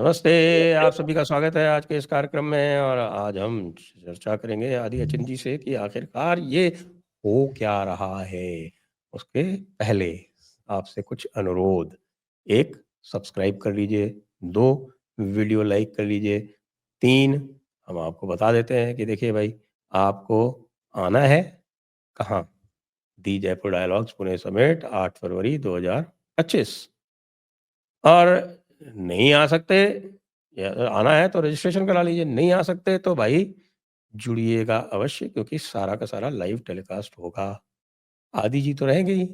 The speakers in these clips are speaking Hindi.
नमस्ते, आप सभी का स्वागत है आज के इस कार्यक्रम में और आज हम चर्चा करेंगे आदि अचिन जी से कि आखिरकार ये हो क्या रहा है। उसके पहले आपसे कुछ अनुरोध। 1 सब्सक्राइब कर लीजिए, 2 वीडियो लाइक कर लीजिए, 3 हम आपको बता देते हैं कि देखिए भाई आपको आना है कहाँ? दी जयपुर डायलॉग्स पुणे समिट 8 फरवरी 2025 और नहीं आ सकते या आना है तो रजिस्ट्रेशन करा लीजिए, नहीं आ सकते तो भाई जुड़िएगा अवश्य क्योंकि सारा का सारा लाइव टेलीकास्ट होगा। आदि जी तो रहेंगे ही,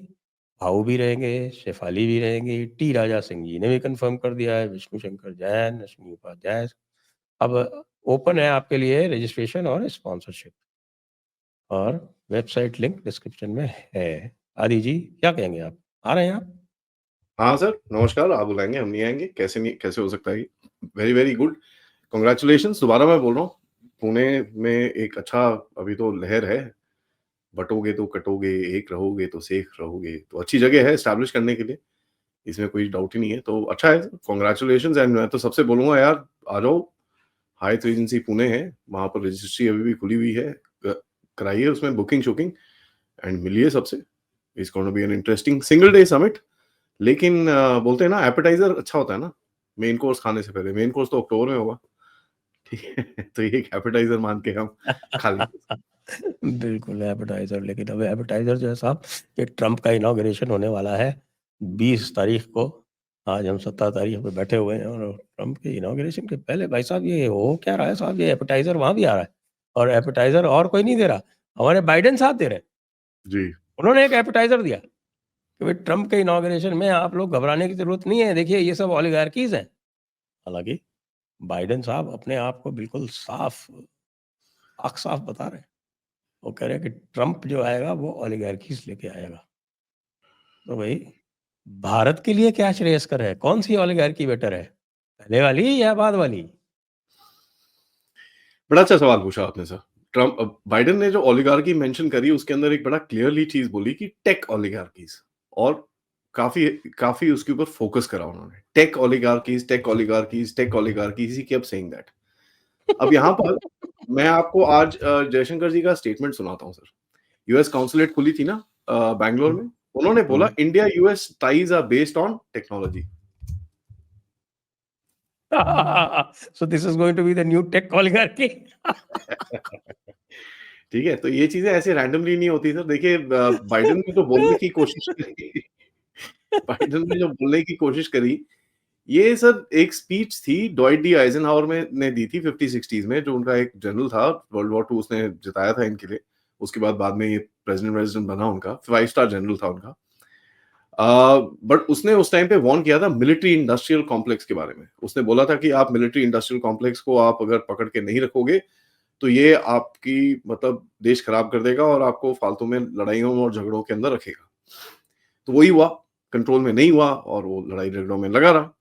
भाऊ भी रहेंगे, शेफाली भी रहेंगी, टी राजा सिंह जी ने भी कन्फर्म कर दिया है, विष्णु शंकर जैन, रश्मि उपाध्याय। अब ओपन है आपके लिए रजिस्ट्रेशन और स्पॉन्सरशिप और वेबसाइट लिंक डिस्क्रिप्शन में है। आदि जी क्या कहेंगे आप? आ रहे हैं आप? हाँ सर, नमस्कार। आप बुलाएँगे, हम नहीं आएँगे, कैसे हो सकता है ये? Very, very good. कांग्रेचुलेशंस दोबारा मैं बोल रहा हूँ। पुणे में एक अच्छा अभी तो लहर है, बँटोगे तो कटोगे, एक रहोगे तो सेफ रहोगे, तो अच्छी जगह है एस्टैब्लिश करने के लिए, इसमें कोई डाउट ही नहीं है। तो अच्छा है, कांग्रेचुलेशंस एंड मैं तो सबसे बोलूँगा यार, आ जाओ। हाइथ रीजेंसी पुणे है, वहाँ पर रजिस्ट्री अभी भी खुली हुई है। कराइए उसमें बुकिंग-शुकिंग एंड मिलिए सबसे। It's gonna B an interesting single day summit. लेकिन बोलते हैं ना एपेटाइज़र अच्छा होता है ना, मेन कोर्स खाने से पहले। मेन कोर्स तो अक्टूबर में होगा, ठीक है? तो ये एक एपेटाइज़र मान के हम खा लेंगे। बिल्कुल एपेटाइज़र, लेकिन अब एपेटाइज़र जो है साहब, ये ट्रम्प का इनॉग्रेशन होने वाला है 20 तारीख को। आज हम 17 तारीख पे बैठे हुए हैं और ट्रम्प के इनॉग्रेशन के पहले भाई साहब ये हो क्या रहा है साहब, ये एपेटाइज़र वहाँ भी आ रहा है और एपेटाइज़र और कोई नहीं दे रहा, हमारे बाइडेन साहब दे रहे हैं। जी। उन्होंने एक एपेटाइज़र दिया कि भाई ट्रम्प के इनॉग्रेशन में आप लोग घबराने की ज़रूरत नहीं है, देखिए ये सब ओलिगार्कीज़ हैं। हालाँकि बाइडेन साहब अपने आप को बिल्कुल साफ बता रहे हैं। वो कह रहे हैं कि ट्रम्प जो आएगा वो ओलिगार्कीज लेके आएगा। तो भाई भारत के लिए क्या श्रेयस्कर है? कौन सी ओलिगार्की बेटर है? पहले वाली या बाद वाली? बड़ा अच्छा सवाल पूछा आपने सर। बाइडेन ने जो ओलिगार्की मेंशन करी उसके अंदर एक बड़ा क्लियरली चीज़ बोली कि टेक ओलिगार्कीज़, और काफ़ी काफ़ी उसके ऊपर फोकस करा उन्होंने। Tech oligarchies, tech oligarchies, tech oligarchies, he kept saying that. अब यहाँ पर मैं आपको आज जयशंकर जी का स्टेटमेंट सुनाता हूँ सर। यूएस काउंसुलेट खुली थी ना बैंगलोर में, उन्होंने बोला India US ties are based on technology. So this is going to be the new tech oligarchy. ठीक है, तो ये चीजें ऐसे रैंडमली नहीं होती सर। देखिए बाइडेन ने तो बोलने की कोशिश करी बाइडेन ने जो बोलने की कोशिश करी, ये सर एक स्पीच थी डॉइट डी आइजनहावर में ने दी थी 50-60s में, जो उनका एक जनरल था, वर्ल्ड वॉर 2 उसने जिताया था इनके लिए। उसके बाद में ये प्रेसिडेंट बना उनका, 5 स्टार जनरल था उनका। बट उसने उस टाइम पे वार्न किया था मिलिट्री इंडस्ट्रियल कॉम्प्लेक्स के बारे में। उसने बोला था कि आप मिलिट्री इंडस्ट्रियल कॉम्प्लेक्स को आप अगर पकड़ के नहीं रखोगे, तो ये आपकी मतलब देश खराब कर देगा और आपको फालतू में लड़ाइयों और झगड़ों के अंदर रखेगा। तो वही हुआ, कंट्रोल में नहीं हुआ और वो लड़ाई झगड़ों में लगा रहा।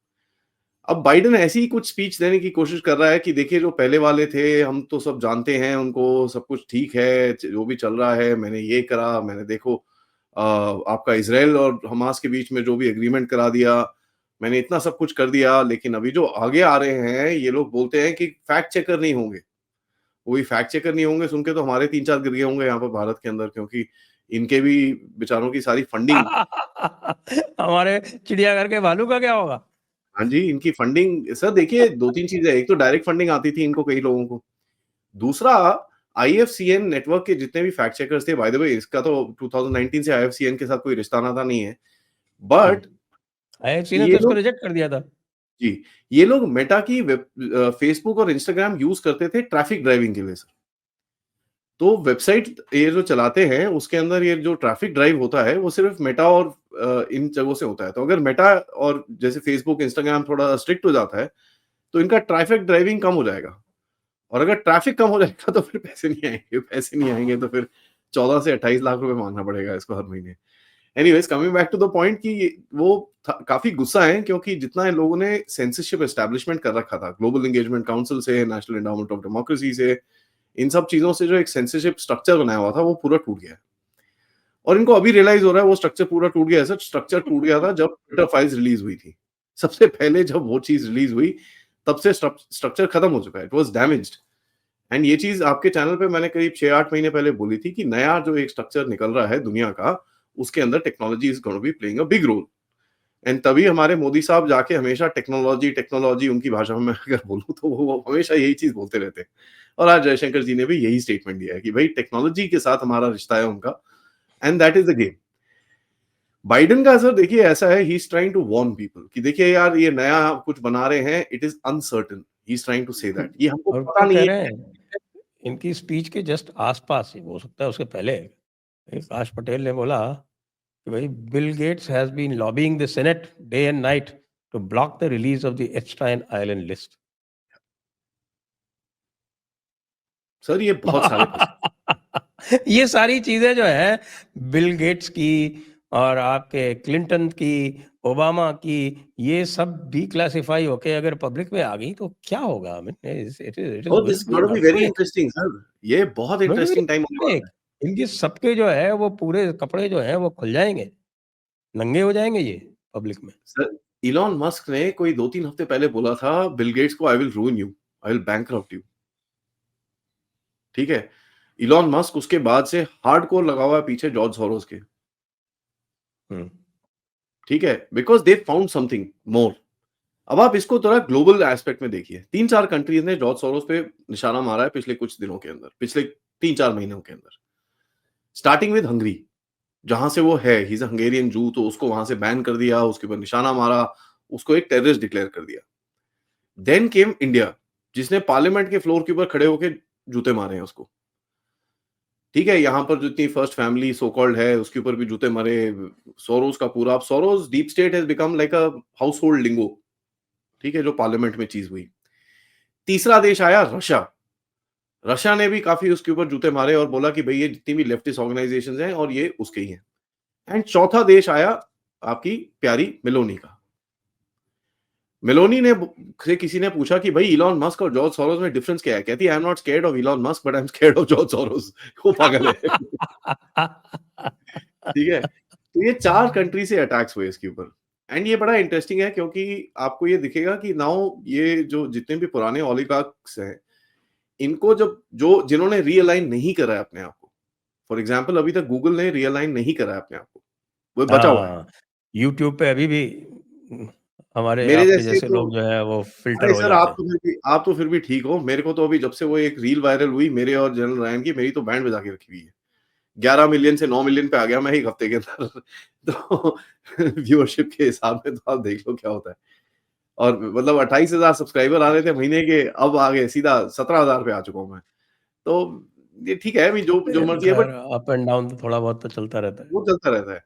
अब बाइडेन ऐसी ही कुछ स्पीच देने की कोशिश कर रहा है कि देखिए जो पहले वाले थे, हम तो सब जानते हैं उनको, सब कुछ ठीक है, जो भी चल रहा है, मैंने ये करा, मैंने देखो आपका इज़राइल और हमास के बीच में जो भी एग्रीमेंट करा दिया, मैंने इतना सब कुछ कर दिया, लेकिन अभी जो आगे आ रहे हैं, ये लोग बोलते हैं कि फैक्ट चेकर नहीं होंगे। वही फैक्ट चेकर नहीं होंगे सुन के तो हमारे 3-4 गिर गए होंगे यहाँ पर भारत के अंदर, क्योंकि इनके भी बेचारों की सारी फंडिंग। हमारे चिड़ियाघर के भालू का क्या होगा? हाँ जी, इनकी फंडिंग सर देखिए 2-3 चीज़ें, एक तो डायरेक्ट फंडिंग आती थी इनको कई लोगों को। दूसरा आईएफसीएन नेटवर्क के जितने भी फैक्ट चेकर्स थे, बाय द वे इसका तो 2019 से आईएफसीएन के साथ कोई रिश्ता नाता नहीं है। बट आईएफसी ने ये तो इसको लोग रिजेक्ट कर दिया था। जी, ये लोग मेटा की फेसबुक और इंस्टाग्राम यूज़ करते थे ट्रैफिक ड्राइविंग के लिए सर। तो वेबसाइट ये जो चलाते हैं, उसके अंदर ये जो ट्रैफिक ड्राइव होता है, वो सिर्फ़ मेटा और इन जगहों से होता है। तो अगर मेटा और जैसे फेसबुक, इंस्टाग्राम थोड़ा स्ट्रिक्ट हो जाता है, तो इनका ट्रैफिक ड्राइविंग कम हो जाएगा। और अगर ट्रैफिक कम हो जाएगा तो फिर पैसे नहीं आएँगे तो फिर 14 से 28 लाख रुपए माँगना पड़ेगा इसको हर महीने। Anyways coming back to the point कि वो काफ़ी गुस्सा हैं क्योंकि जितना इन लोगों ने सेंसरशिप एस्टैब्लिशमेंट कर रखा था, ग्लोबल एंगेजमेंट काउंसिल से, नेशनल एंडाउमेंट ऑफ डेमोक्रेसी से, इन सब चीज़ों से जो एक सेंसरशिप स्ट्रक्चर बनाया हुआ था, वो पूरा टूट गया है। और इनको अभी रियलाइज़ हो रहा है वो स्ट्रक्चर पूरा टूट गया है सर। स्ट्रक्चर टूट गया था जब ट्विटर फाइल्स रिलीज़ हुई थी। सबसे पहले जब वो चीज़ रिलीज़ हुई, तब से स्ट्रक्चर खत्म हो चुका है, इट वाज डैमेज्ड। एंड ये चीज आपके चैनल पे मैंने करीब 6-8 महीने पहले बोली थी कि नया जो एक स्ट्रक्चर निकल रहा है दुनिया का, उसके अंदर technology is going to be playing a big role. And तभी हमारे मोदी साहब जाके हमेशा टेक्नोलॉजी टेक्नोलॉजी उनकी भाषा में अगर बोलूं तो वो हमेशा यही चीज बोलते रहते हैं। और आज जयशंकर जी ने भी यही स्टेटमेंट दिया है कि भाई टेक्नोलॉजी के साथ हमारा रिश्ता है उनका, and that is the game. Biden का असर देखिए ऐसा है, he is trying to warn people कि देखिए यार ये नया कुछ बना रहे हैं, it is uncertain, he is trying to say that ये हमको और पता क्या कह नहीं रहे है। हैं, इनकी स्पीच के जस्ट आसपास ही हो सकता है उसके पहले आकाश पटेल ने बोला कि भाई Bill Gates has been lobbying the Senate day and night to block the release of the Epstein island list. Sir ये बहुत सारे ये सारी चीजें जो है बिल गेट्स की और आपके क्लिंटन की, ओबामा की, ये सब डिक्लासिफाई होके अगर पब्लिक में आ गई तो क्या होगा? I mean, it is Oh, going this to is be going an to be very earthquake. interesting, sir. ये बहुत Going to be interesting time होने earthquake. वाला है। इनके सबके जो है वो पूरे कपड़े जो है वो खुल जाएंगे, नंगे हो जाएंगे ये पब्लिक में। सर, इलॉन मस्क ने कोई 2-3 हफ्ते पहले बोला था बिल गेट्स को, I will रूइन you, I will bankrupt you. ठीक है? इलॉन मस्क उसके बाद से हार्डकोर लगा हुआ है पीछे जॉर्ज सोरोस के। हम्म। ठीक है? Because they found something more. अब आप इसको थोड़ा ग्लोबल एस्पेक्ट में देखिए। 3-4 कंट्रीज ने जॉर्ज सोरोस पे निशाना मारा है पिछले कुछ दिनों के अंदर, पिछले 3-4 महीनों के अंदर। स्टार्टिंग विद हंगरी, जहां से वो है, ही इज अ हंगेरियन जू, तो उसको वहां से बैन कर दिया, उसके ऊपर निशाना मारा, उसको एक टेररिस्ट डिक्लेयर कर दिया। देन केम इंडिया, जिसने पार्लियामेंट के फ्लोर के ऊपर खड़े होके जूते मारे हैं उसको। ठीक है, यहाँ पर जो इतनी फर्स्ट फैमिली सो कॉल्ड है, उसके ऊपर भी जूते मारे। सोरोस का पूरा, अब Soros deep state has become like a household lingo. ठीक है, जो पार्लियामेंट में चीज हुई। तीसरा देश आया रशिया। रशिया ने भी काफी उसके ऊपर जूते मारे और बोला कि भाई ये जितनी भी लेफ्टिस्ट ऑर्गेनाइजेशन हैं और ये उसके ही हैं। एंड चौथा देश आया आपकी प्यारी मेलोनी का। मेलोनी ने से किसी ने पूछा कि भाई इलॉन मस्क और जॉर्ज सोरोस में डिफरेंस क्या है? कहती है I am not scared of Elon Musk but I am scared of George Soros. वो पागल है। ठीक है? तो ये 4 कंट्री से अटैक्स हुए इसके ऊपर। एंड ये बड़ा इंटरेस्टिंग है क्योंकि आपको ये दिखेगा कि नाउ ये जो जितने भी पुराने ओलिगार्क्स हैं, इनको जब जो जिन्होंने रीअलाइन नहीं करा है अपने आप को, फॉर एग्जांपल अभी तक गूगल ने रीअलाइन नहीं करा है अपने आप को, वो बचा हुआ है। हाँ, यूट्यूब पे अभी भी हमारे मेरे आपके जैसे जैसे तो, लोग जो है वो फिल्टर अरे हो सर जाते हैं। आप तो फिर भी ठीक हो। मेरे को तो अभी जब से वो एक रील वायरल हुई मेरे और जनरल रायन की, मेरी तो बैंड बजा के रखी हुई है। 11 मिलियन से 9 मिलियन पे आ गया मैं एक हफ्ते के अंदर। तो व्यूअरशिप के हिसाब में तो आप देख लो क्या होता है। और मतलब 28,000 सब्सक्राइबर आ रहे थे महीने के, अब आ गए सीधा 17,000 पे आ चुका हूँ मैं। तो ये ठीक है, अभी जो जो ये तो मर्ज़ी है, बट खैर अप एंड डाउन तो थोड़ा बहुत तो चलता रहता है। वो चलता रहता है।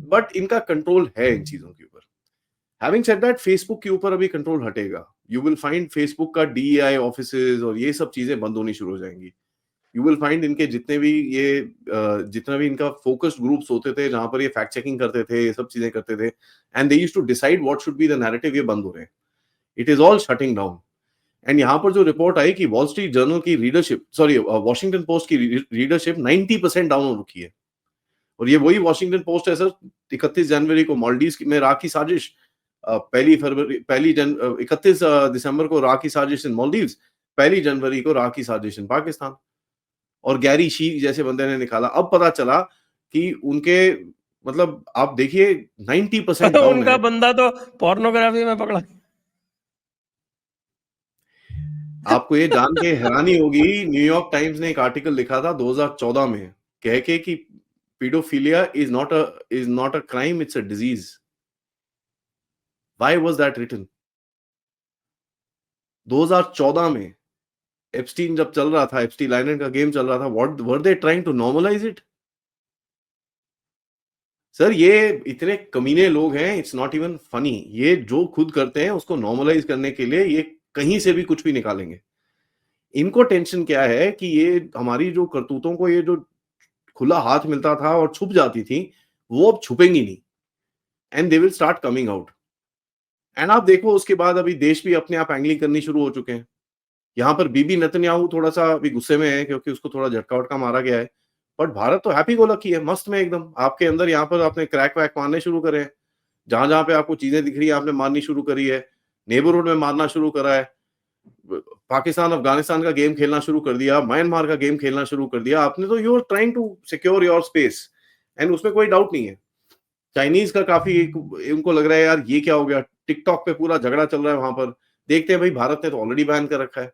बट इनका कंट्रोल है इन चीज़ों के ऊपर। हैविंग सेड दैट, फेसबुक के ऊपर अभी कंट्रोल हटेगा। यू विल फाइंड फेसबुक का डीईआई ऑफिसेज और ये सब चीज़ें बंद होनी शुरू हो जाएँगी। यू विल फाइंड इनके जितने भी ये जितना भी इनका फोकस्ड ग्रुप्स होते थे, जहाँ पर ये फैक्ट चेकिंग करते थे, ये सब चीज़ें करते थे, and they used to decide what should be the narrative, ये बंद हो रहे हैं। It is all shutting down. And यहाँ पर जो रिपोर्ट आई कि वॉल स्ट्रीट जर्नल की रीडरशिप, सॉरी वॉशिंगटन पोस्ट की रीडरशिप 90% डाउन हो रखी है। और ये वही वॉशिंगटन पोस्ट है सर, 31 जनवरी को मालदीव्स में राह की साजिश, पहली फरवरी, 31 दिसंबर को राह की साजिश इन मालदीव्स, 1 जनवरी को राह की साजिश इन पाकिस्तान। और गैरी शी जैसे बंदे ने निकाला। अब पता चला कि उनके, मतलब आप देखिए 90% डाउन उनका है। बंदा तो पोर्नोग्राफी में पकड़ा। आपको ये जान के हैरानी होगी, न्यूयॉर्क टाइम्स ने एक आर्टिकल लिखा था 2014 में, कह के कि pedophilia is not a crime, it's a disease. Why was that written? 2014 में एप्स्टीन जब चल रहा था, एप्स्टीन आइलैंड का गेम चल रहा था, what were they trying to normalize it? Sir ये इतने कमीने लोग हैं, इट्स नॉट इवन फनी। ये जो खुद करते हैं उसको नॉर्मलाइज करने के लिए ये कहीं से भी कुछ भी निकालेंगे। इनको टेंशन क्या है कि ये हमारी जो करतूतों को, ये जो खुला हाथ मिलता था और छुप जाती थी, वो अब छुपेंगी नहीं, and they will start coming out. And आप देखो उसके बाद अभी देश भी अपने आप एंगलिंग करनी शुरू हो चुके हैं। यहाँ पर बीबी नेतन्याहू थोड़ा-सा अभी गुस्से में है क्योंकि उसको थोड़ा झटका-वटका मारा गया है। बट भारत तो हैप्पी गो लकी है, मस्त में एकदम। आपके अंदर यहाँ पर आपने क्रैक वैक मारने शुरू करे हैं। जहाँ-जहाँ पे आपको चीज़ें दिख रही है, आपने मारनी शुरू करी है। नेबरहुड में मारना शुरू करा है, पाकिस्तान अफगानिस्तान का गेम खेलना शुरू कर दिया, म्यांमार का गेम खेलना शुरू कर दिया आपने, तो you are trying to secure your space and उसमें कोई डाउट नहीं है। चाइनीज का काफी उनको लग रहा है यार ये क्या हो गया, टिकटॉक पे पूरा झगड़ा चल रहा है वहां पर, देखते हैं भाई भारत ने तो ऑलरेडी बैन कर रखा है।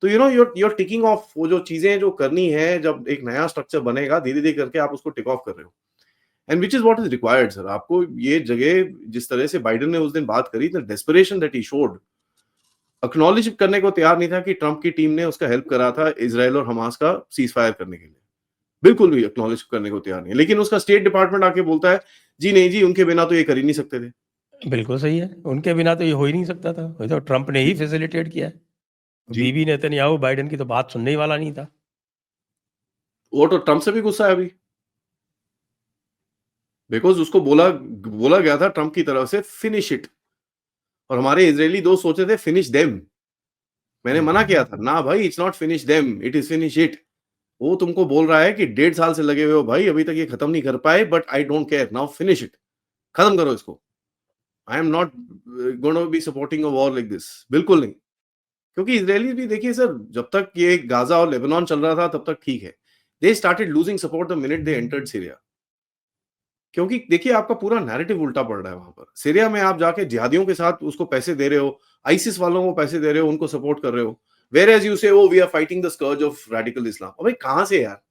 तो you know you're ticking off वो जो चीजें जो करनी है, जब एक नया स्ट्रक्चर बनेगा धीरे धीरे करके आप उसको टिक ऑफ कर रहे हो, and which is what is required sir. आपको ये जगह जिस तरह से बाइडेन ने उस दिन बात करी, the desperation that he showed, acknowledge करने को तैयार नहीं था कि ट्रंप की टीम ने उसका हेल्प करा था इजराइल और हमास का सीज फायर करने के लिए, बिल्कुल भी एक्नॉलेज करने को तैयार नहीं है। लेकिन उसका स्टेट डिपार्टमेंट आके बोलता है जी नहीं जी, उनके बिना तो ये कर ही नहीं सकते थे। बिल्कुल सही है, उनके बिना तो ये हो ही नहीं सकता था, ये तो ट्रंप ने ही फैसिलिटेट किया है। जी, बीबी नेतन्याहू बाइडेन की तो बात सुनने ही वाला नहीं था। वो तो ट्रंप से भी गुस्सा है अभी, बिकॉज उसको बोला बोला गया था ट्रंप की तरफ से फिनिश इट, और हमारे इजरायली दोस्त सोचे थे फिनिश देम। मैंने मना किया था ना भाई, it's not finish them, it is finish it. वो तुमको बोल रहा है कि 1.5 साल से लगे हुए हो भाई, अभी तक ये खत्म नहीं कर पाए, but I don't care, now finish it, खत्म करो इसको। I am not gonna be supporting a war like this, बिल्कुल नहीं। क्योंकि इजरायली भी देखिए सर, जब तक ये गाजा और लेबनान चल रहा था तब तक ठीक है, they started losing support the minute they entered Syria. क्योंकि देखिए आपका पूरा नैरेटिव उल्टा पड़ रहा है वहां पर। सीरिया में आप जाके जिहादियों के साथ उसको पैसे दे रहे हो, आईसिस वालों को पैसे दे रहे हो, उनको सपोर्ट कर रहे हो, where as you say oh we are fighting the scourge of radical Islam. अबे कहां से यार,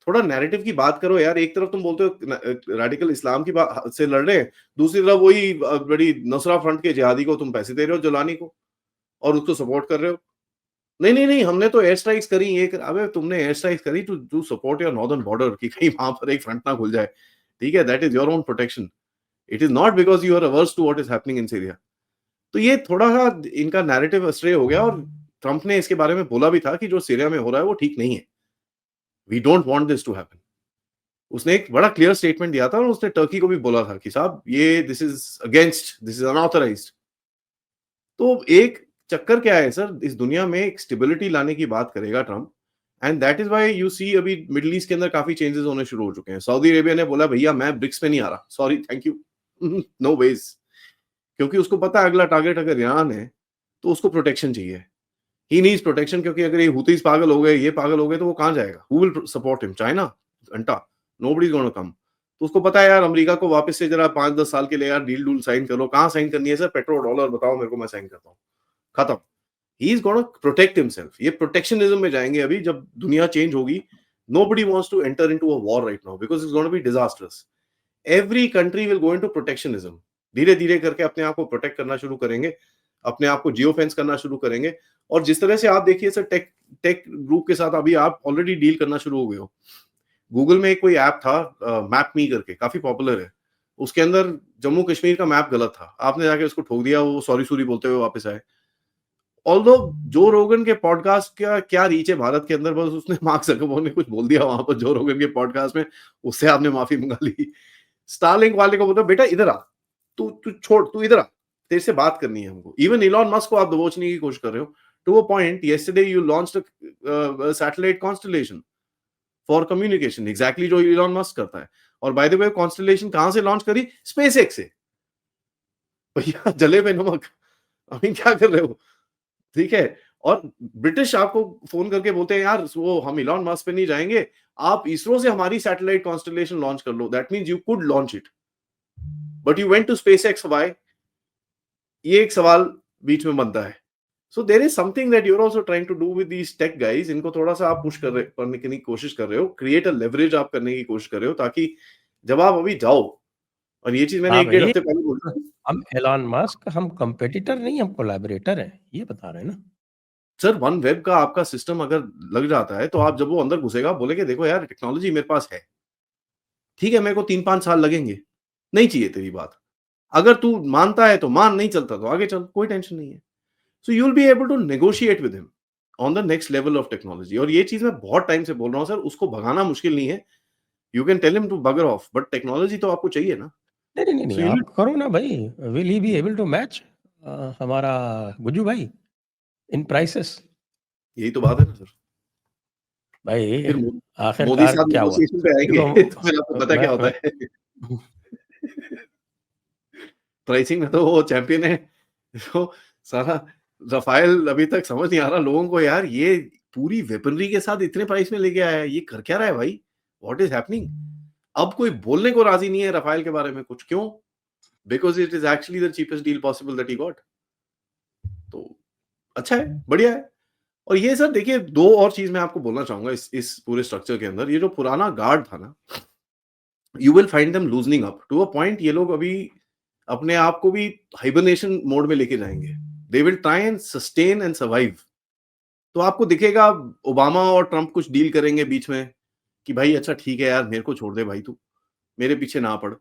थोड़ा नैरेटिव की बात करो यार। एक तरफ तुम बोलते हो रेडिकल इस्लाम की बात से लड़ रहे हैं, दूसरी तरफ वही बड़ी नुसरा फ्रंट के जिहादी को तुम पैसे दे रहे हो, जलानी को, और उसको सपोर्ट कर रहे हो। नहीं नहीं नहीं, हमने तो एयर स्ट्राइक्स करी, ये अबे तुमने एयर स्ट्राइक्स करी to to support your northern border, कि कहीं वहां पर एक फ्रंट ना खुल जाए, ठीक है, that is your own protection, it is not because you are ours to what is happening in Syria. तो ये थोड़ा सा इनका नैरेटिव अस्ट्रे हो गया, और ट्रंप ने इसके बारे में बोला भी था कि जो सीरिया में हो रहा है वो ठीक नहीं है, we don't want this to happen. उसने एक बड़ा क्लियर स्टेटमेंट दिया था, और उसने टर्की को भी बोला था कि साहब ये this is against, this is unauthorized. तो एक चक्कर क्या है सर, इस दुनिया में एक स्टेबिलिटी लाने की बात करेगा Trump, and that is why you see अभी मिडिल ईस्ट के अंदर काफी चेंजेस होने शुरू हो चुके हैं। सऊदी अरेबिया ने बोला भैया मैं ब्रिक्स में नहीं आ रहा, sorry thank you, no ways. क्योंकि उसको पता है अगला टारगेट अगर ईरान है, तो उसको प्रोटेक्शन चाहिए, ही नीड्स प्रोटेक्शन। क्योंकि अगर ये हुतीज पागल हो गए, ये पागल हो गए, तो वो कहां जाएगा, who will support him, China, घंटा, नोबडी इज गोना कम। तो उसको पता है यार अमेरिका को वापस से जरा 5-10 साल के लिए यार डील डूल साइन करो। कहां साइन करनी है सर, पेट्रो डॉलर बताओ मेरे को, मैं साइन करता हूँ, खत्म। ही इज गोना प्रोटेक्ट हिमसेल्फ। ये प्रोटेक्शनिज्म में जाएंगे अभी, जब दुनिया चेंज होगी। nobody wants to enter into a war right now because it's going to be disastrous. Every country will go into protectionism. धीरे धीरे करके अपने आप को प्रोटेक्ट करना शुरू करेंगे, अपने आप को जियो फेंस करना शुरू करेंगे। और जिस तरह से आप देखिए सर, टेक टेक ग्रुप के साथ अभी आप ऑलरेडी डील करना शुरू हो गए हो। गूगल में एक कोई ऐप था मैप मी करके, काफी पॉपुलर है। उसके अंदर जम्मू कश्मीर का मैप गलत था, आपने जाके उसको ठोक दिया, वो सॉरी सूरी बोलते हुए वापस आए। ऑल्दो जो रोगन के पॉडकास्ट का क्या रीच है भारत के अंदर, बस उसने मार्क जकरबर्ग ने कुछ बोल दिया वहां पर जो रोगन के पॉडकास्ट में, उससे आपने माफी मंगा ली। स्टारलिंक वाले को बोलता बेटा इधर आ, तू तू छोड़, तू इधर आ, तेरे से बात करनी है हमको। इवन इलॉन मस्क को आप दबोचने की कोशिश कर रहे हो। To a point yesterday you launched satellite constellation for communication, exactly जो इलॉन मस्क करता है। और बाय द वे कॉन्स्टलेशन कहां से लॉन्च करी, स्पेसएक्स से। भैया जले पे नमक, अभी क्या कर रहे हो, ठीक है। और ब्रिटिश आपको फोन करके बोलते हैं यार वो हम इलॉन मस्क पे नहीं जाएंगे, आप इसरो से हमारी सैटेलाइट कॉन्स्टलेशन लॉन्च कर लो, that means you could launch it, but you went to SpaceX, why? ये एक सवाल बीच में बनता है। So there is something that you are also trying to do with these tech guys. इनको थोड़ा सा आप पुश करने की कोशिश कर रहे हो, क्रिएट अ लेवरेज आप करने की कोशिश कर रहे हो, ताकि जब आप अभी जाओ, और ये चीज मैंने हाँ 1-1.5 भाई, हफ्ते पहले बोली थी। हम एलन मस्क हम कंपेटिटर नहीं, हम कोलैबोरेटर हैं, ये बता रहे हैं ना। सर वन वेब का आपका सिस्टम अगर लग जाता है, तो आप जब वो अंदर घुसेगा बोलेंगे देखो यार टेक्नोलॉजी मेरे पास है, ठीक है, मेरे को 3-5 साल लगेंगे, नहीं चाहिए तेरी बात। अगर तू मानता है तो मान, नहीं चलता तो आगे चल, कोई टेंशन नहीं है। So you will be able to negotiate with him on the next level of technology. और ये चीज मैं बहुत टाइम से बोल रहा हूँ सर, उसको भगाना मुश्किल नहीं है। You can tell him to bugger off, but technology तो आपको चाहिए ना। नहीं, नहीं, नहीं, नहीं, सो यू आप करो ना भाई। Will he be able to match हमारा गुज्जू भाई इन प्राइसेस? यही तो बात है ना सर। भाई फिर मोदी आखिरकार साहब क्या हुआ? नेगोशिएशन पे देखो आएंगे तो फिर आपको पता क्या होता मैं है। प्राइसिंग में तो वो चैंपियन है। तो साला राफेल अभी तक समझ नहीं आ रहा लोगों को यार, ये पूरी वेपनरी के साथ इतने प्राइस में लेके आया है, ये कर क्या रहा है भाई? What is happening? अब कोई बोलने को राजी नहीं है राफेल के बारे में कुछ, क्यों? Because it is actually the cheapest deal possible that he got. तो अच्छा है, बढ़िया है। और ये सर देखिए, 2 और चीज़ मैं आपको बोलना चाहूँगा इस पूरे स्ट्रक्चर के अंदर, ये जो पुराना गार्ड था ना, you will find them loosening up to a point. ये लोग अभी अपने आप को भी हाइबरनेशन मोड में लेके जाएँगे। दे will try and sustain and survive. तो आपको दिखेगा ओबामा और ट्रम्प कुछ डील करेंगे बीच में कि भाई अच्छा ठीक है यार, मेरे को छोड़ दे भाई तू, मेरे पीछे ना पड़।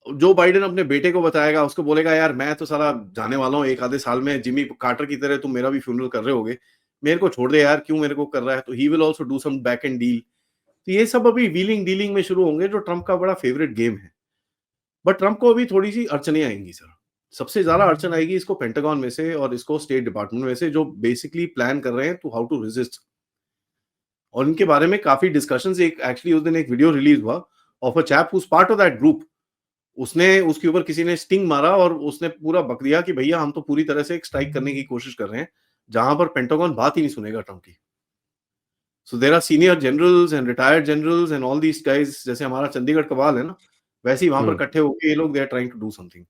जो बाइडेन अपने बेटे को बताएगा, उसको बोलेगा यार मैं तो साला जाने वाला हूँ 1 आधे साल में, जिमी कार्टर की तरह तुम मेरा भी फ्यूनरल कर रहे होगे। मेरे को छोड़ दे यार, क्यों मेरे को कर रहा है? तो he will also do some back end deal. तो ये सब अभी व्हीलिंग डीलिंग में शुरू होंगे, जो ट्रम्प का बड़ा फेवरेट गेम है। बट ट्रम्प को अभी थोड़ी-सी अड़चनें आएँगी सर। सबसे ज़्यादा अड़चन आएगी इसको पेंटागन में से और इसको स्टेट डिपार्टमेंट में से, जो बेसिकली प्लान कर रहे हैं टू हाउ टू रेजिस्ट। और इनके बारे में काफ़ी डिस्कशंस, एक एक्चुअली उस दिन एक वीडियो रिलीज़ हुआ of a chap who is part of that group. उसने उसके ऊपर किसी ने स्टिंग मारा और उसने पूरा बक दिया कि भैया हम तो पूरी तरह से एक स्ट्राइक करने की कोशिश कर रहे हैं, जहाँ पर पेंटागन बात ही नहीं सुनेगा ट्रम्प की। So there are senior generals and retired generals and all these guys, जैसे हमारा चंडीगढ़ कवाल है ना, वैसे ही वहाँ पर हुँ। इकट्ठे होके ये लोग they are trying to do something.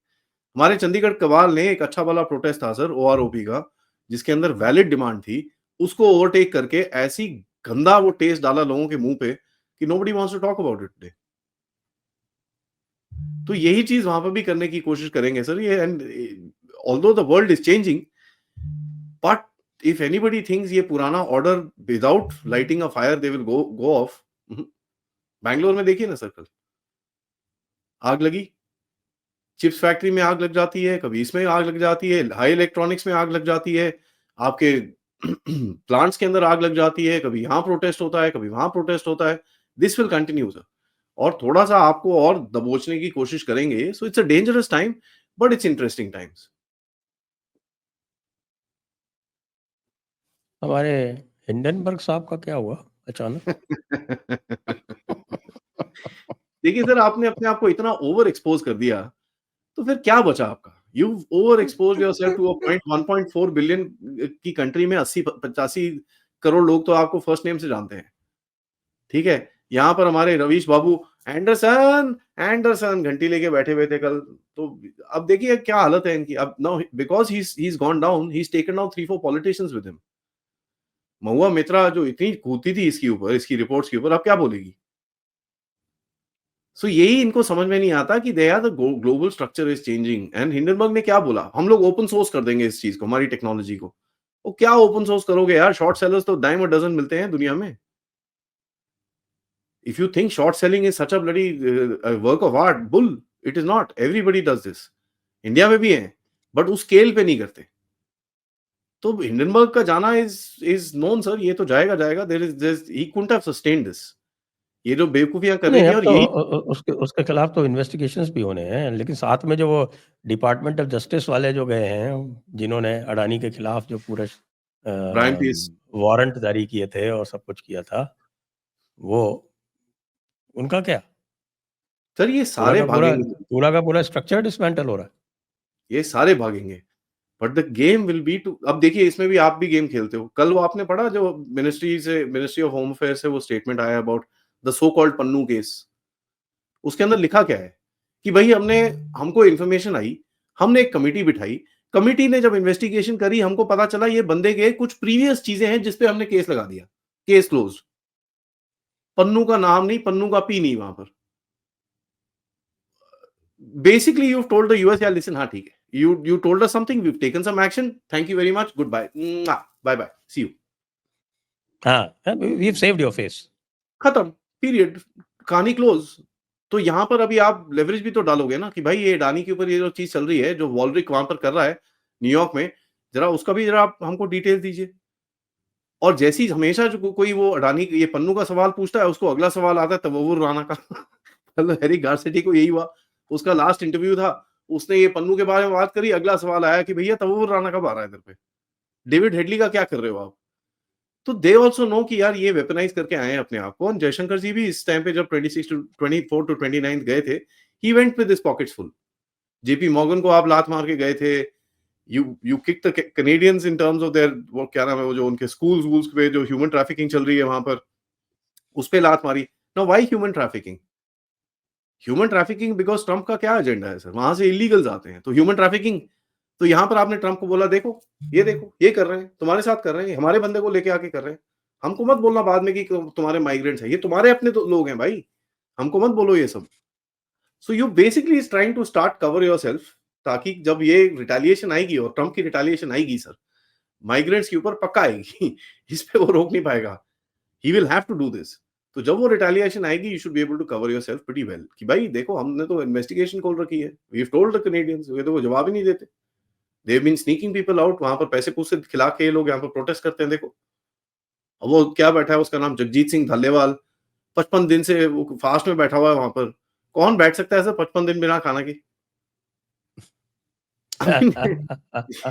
हमारे चंडीगढ़ कवाल ने एक अच्छा वाला प्रोटेस्ट था सर ओआरओपी का, जिसके अंदर वैलिड डिमांड थी, उसको ओवरटेक करके ऐसी गंदा वो टेस्ट डाला लोगों के मुँह पे कि nobody wants to talk about it today. तो यही चीज़ वहाँ पे भी करने की कोशिश करेंगे सर ये। And although the world is changing, but if anybody thinks ये पुराना order without lighting a fire they will go go of. Bangalore में देखिए ना सर, कल आग लगी, चिप्स फैक्ट्री में आग लग जाती है, कभी इसमें आग लग जाती है, हाई इलेक्ट्रॉनिक्स में आग लग जाती है, आपके प्लांट्स के अंदर आग लग जाती है, कभी यहाँ प्रोटेस्ट होता है, कभी वहाँ प्रोटेस्ट होता है। This will continue sir. और थोड़ा-सा आपको और दबोचने की कोशिश करेंगे, so it's a dangerous time, but it's interesting times. हमारे हिंडनबर्ग साहब का क्या हुआ अचानक? देखिए सर, आपने अपने आप को इतना ओवर एक्सपोज़ कर दिया, तो फिर क्या बचा आपका? You've overexposed yourself to a point 1.4 billion की कंट्री में 80 प 85 करोड़ लोग तो आपको फर्स्ट नेम से जानते हैं, ठीक है? यहाँ पर हमारे रवीश बाबू एंडरसन, एंडरसन घंटी लेके बैठे हुए थे कल। तो अब देखिए क्या हालत है इनकी। अब now because he is gone down, he is taken down 3-4 politicians with him. Mahua Moitra जो इतनी कूदती थी इसके ऊपर, इसकी रिपोर्ट्स के ऊपर, अब क्या बोलेगी? सो यही इनको समझ में नहीं आता कि they are the global structure is changing. And Hindenburg ने क्या बोला, हम लोग ओपन सोर्स कर देंगे इस चीज को, हमारी टेक्नोलॉजी को। वो क्या ओपन सोर्स करोगे यार? शॉर्ट सेलर्स तो डाइम अ डजन मिलते हैं दुनिया में। If you think short selling is such a bloody work of art, bull, it is not. Everybody does this. India में भी है, बट उस स्केल पे नहीं करते। तो हिंडनबर्ग का जाना इज नोन सर, ये तो जाएगा जाएगा। There is he couldn't have sustained this. ये जो बेवकूफियां कर रही नहीं, थी, अब और तो यही उसके उसके खिलाफ तो इन्वेस्टिगेशंस भी होने हैं, लेकिन साथ में जो वो डिपार्टमेंट ऑफ जस्टिस वाले जो गए हैं, जिन्होंने अडानी के खिलाफ जो पूरे ब्रायन पीस। वारंट जारी किए थे और सब कुछ किया था, वो उनका क्या? सर ये पूरा सारे का पूरा भागेंगे, पूरा का पूरा स्ट्रक्चर डिसमेंटल हो रहा है। ये सारे भागेंगे। But the game will be to, अब देखिए इसमें भी आप भी गेम खेलते हो। कल वो आपने पढ़ा जो मिनिस्ट्री ऑफ होम अफेयर से वो स्टेटमेंट आया about the so called Pannu case. उसके अंदर लिखा क्या है कि भाई हमको इन्फॉर्मेशन आई, हमने एक कमिटी बिठाई, कमिटी ने जब इन्वेस्टिगेशन करी, हमको पता चला ये बंदे के कुछ प्रीवियस चीजें हैं जिसपे हमने केस लगा दिया, केस क्लोज। पन्नू का नाम नहीं, पन्नू का पी नहीं वहां पर। Basically, you've told the US, yeah, listen, हाँ ठीक है, you told us something, we've taken some action, thank you very much, goodbye, bye bye, see you, हाँ, we have saved your face. खत्म, पीरियड, कहानी क्लोज। तो यहाँ पर अभी आप लेवरेज भी तो डालोगे ना कि भाई ये अडानी के ऊपर ये जो चीज चल रही है, जो वॉलरिक वहां पर कर रहा है न्यूयॉर्क में, जरा उसका भी जरा आप हमको डिटेल दीजिए। और जैसी हमेशा जो कोई वो अडानी ये पन्नू का सवाल पूछता है, उसको अगला सवाल आता है तवव्वुर राणा का। मतलब हैरी गारसेटी को यही हुआ, उसका लास्ट इंटरव्यू था, उसने ये पन्नू के बारे में बात करी, अगला सवाल आया कि भैया तवव्वुर राणा कब आ रहा है इधर पे? डेविड हेडली का क्या कर रहे हो आप? तो दे आल्सो नो कि यार ये वेपनाइज करके आए हैं अपने आप को। और जयशंकर जी भी इस टाइम पे जब 26 टू 24 टू 29 गए थे, he went with his pockets full. JP Morgan को आप लात मार के गए थे, you kick the Canadians in terms of their, वो क्या नाम है, वो जो उनके स्कूल्स पे जो ह्यूमन ट्रैफिकिंग चल रही है वहां पर, उस पे लात मारी। Now why human trafficking? Human trafficking because Trump का क्या एजेंडा है सर? वहां से इल्लीगल्स आते हैं, तो ह्यूमन ट्रैफिकिंग। तो यहाँ पर आपने ट्रम्प को बोला, देखो, ये कर रहे हैं, तुम्हारे साथ कर रहे हैं, हमारे बंदे को लेके आके कर रहे हैं। हमको मत बोलना बाद में कि तुम्हारे माइग्रेंट्स हैं, ये तुम्हारे अपने तो लोग हैं भाई, हमको मत बोलो ये सब। So you basically is trying to start cover yourself, ताकि जब ये रिटेलिएशन आएगी, और ट्रम्प की रिटेलिएशन आएगी सर, माइग्रेंट्स के ऊपर पक्का आएगी इस पे वो रोक नहीं पाएगा। He will have to do this. तो जब वो रिटेलिएशन आएगी, you should be able to cover yourself pretty well कि भाई देखो, हमने तो इन्वेस्टिगेशन खोल रखी है, we have told the Canadians, ये तो वो जवाब ही नहीं देते। They have been sneaking people out, वहां पर पैसे पूसे खिला के ये लोग यहाँ पर प्रोटेस्ट करते हैं, देखो। अब वो क्या बैठा है, उसका नाम जगजीत सिंह धल्लेवाल, 55 दिन से वो फास्ट में बैठा हुआ है वहां पर। कौन बैठ सकता है सर 55 दिन बिना खाना के? I mean,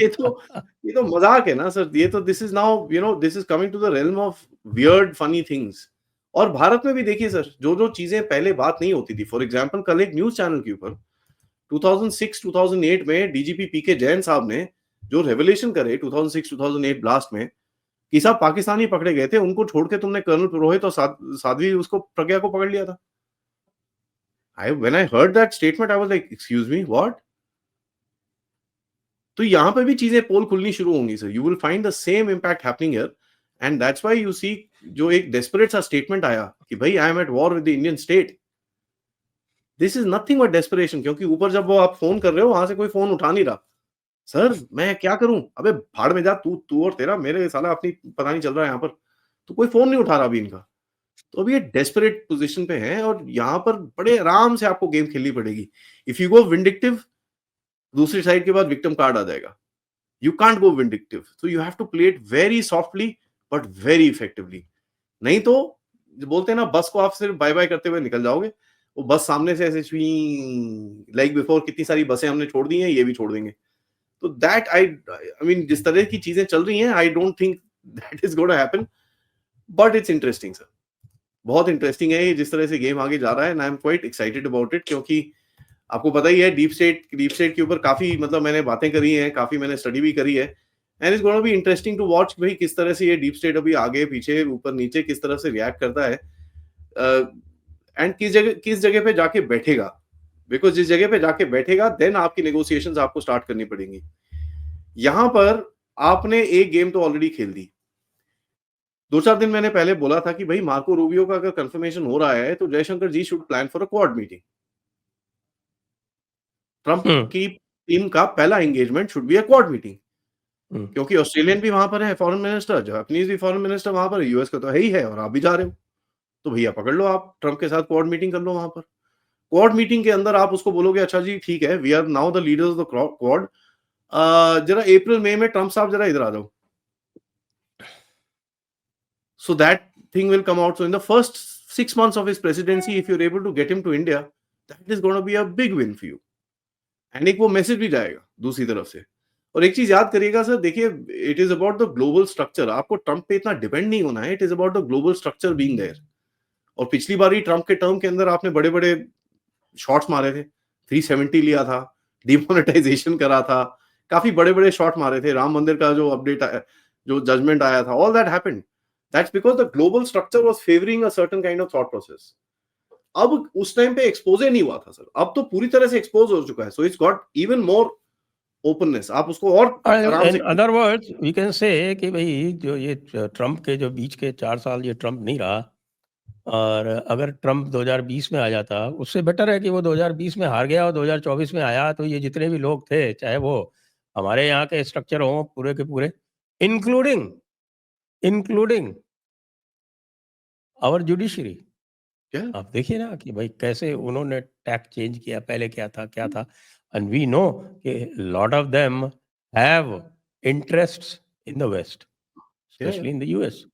ये तो ये तो मजाक है ना सर। ये तो this is now, this is coming to the realm of weird funny things. और भारत में भी देखिए सर, जो जो चीजें पहले बात नहीं होती थी, फॉर एग्जांपल कल एक न्यूज चैनल के ऊपर 2006-2008 में डीजीपी पीके जैन साहब ने जो रेवलेशन करे 2006-2008 ब्लास्ट में, कि साहब पाकिस्तानी पकड़े गए थे, उनको छोड़ के तुमने कर्नल पुरोहित और साध्वी उसको प्रज्ञा को पकड़ लिया था। When I heard that statement I was like, excuse me, what? तो यहाँ पे भी चीजें पोल खुलनी शुरू होंगी sir. You will find the same impact happening here, and that's why you see जो एक डेस्परेट सा स्टेटमेंट आया कि भाई I am at war with the Indian state. This is nothing but desperation, क्योंकि ऊपर जब वो आप फोन कर रहे हो, वहां से कोई फोन उठा नहीं रहा। सर मैं क्या करूं? अबे भाड़ में जा, तू तू और तेरा, मेरे साला अपनी पता नहीं चल रहा है यहाँ पर। तो कोई फोन नहीं उठा रहा अभी इनका। तो अभी ये डेस्परेट पोजीशन पे है, और यहाँ पर बड़े आराम से आपको गेम खेलनी पड़ेगी। इफ यू गो विंडिक्टिव, दूसरी साइड के बाद विक्टिम कार्ड आ जाएगा। You can't go vindictive. So you have to play it very softly but very effectively. नहीं तो जो बोलते हैं ना, बस को आप सिर्फ बाय बाय करते हुए निकल जाओगे, वो बस सामने से ऐसे लाइक बिफोर कितनी सारी बसें हमने छोड़ दी हैं, ये भी छोड़ देंगे। तो दैट आई मीन जिस तरह की चीजें चल रही हैं, I don't think that is gonna happen, but it's interesting sir. बहुत इंटरेस्टिंग है ये जिस तरह से गेम आगे जा रहा है, and I am quite excited about it, क्योंकि आपको पता ही है डीप स्टेट के ऊपर काफी, मतलब मैंने बातें करी हैं, काफी मैंने स्टडी भी करी है, and it's gonna be interesting to watch भाई किस तरह से ये डीप स्टेट अभी आगे पीछे ऊपर नीचे किस तरह से रिएक्ट करता है, एंड किस जगह पे जाके बैठेगा। बिकॉज जिस जगह पे जाके बैठेगा, देन आपकी नेगोशिएशंस आपको स्टार्ट करनी पड़ेंगी। यहां पर आपने एक गेम तो ऑलरेडी खेल दी। 2-4 दिन मैंने पहले बोला था कि भाई मार्को रूबियो का अगर कंफर्मेशन हो रहा है, तो Jaishankar ji should plan for a quad meeting. Trump की टीम का पहला engagement should be a quad meeting, क्योंकि ऑस्ट्रेलियन भी वहां पर है फॉरेन मिनिस्टर, जापानीज भी फॉरेन मिनिस्टर वहां पर है, यूएस का तो है ही है, और आप भी जा रहे हो, तो भैया पकड़ लो, आप ट्रंप के साथ क्वाड मीटिंग कर लो वहां पर। क्वाड मीटिंग के अंदर आप उसको बोलोगे, अच्छा जी ठीक है, we are now the leaders of the Quad, जरा अप्रैल मई में ट्रंप साहब जरा इधर आ जाओ, so that thing will come out. So in the first 6 months of his presidency, if you're able to get him to India, that is going to be a big win for you. And एक वो मैसेज भी जाएगा दूसरी तरफ से। और एक चीज याद करिएगा सर, देखिए, it is about the global structure. आपको ट्रंप पे इतना डिपेंड नहीं होना है, it is about the global structure being there. और पिछली बार ही ट्रंप के टर्म के अंदर आपने बड़े बड़े शॉट्स मारे थे, 370 लिया था, डिमोनेटाइजेशन करा था, काफी बड़े बड़े शॉट मारे थे, राम मंदिर का जो अपडेट आया, जो जजमेंट आया था, all that happened. That's because the global structure was favouring a certain kind of thought process. अब उस टाइम पे एक्सपोज नहीं हुआ था सर, अब तो पूरी तरह से एक्सपोज हो चुका है, so it's got even more openness. आप उसको और आराम से, in other words we can say कि भाई जो ये ट्रंप के जो बीच के 4 साल ये ट्रंप नहीं रहा, और अगर ट्रंप 2020 में आ जाता, उससे बेटर है कि वो 2020 में हार गया और 2024 में आया, तो ये जितने भी लोग थे, चाहे वो हमारे यहाँ के स्ट्रक्चर हों पूरे के पूरे, इंक्लूडिंग इंक्लूडिंग आवर जुडिशरी, क्या आप देखिए ना कि भाई कैसे उन्होंने टैक चेंज किया, पहले क्या था, एंड वी नो कि lot of them have interests in the West, specially in the US.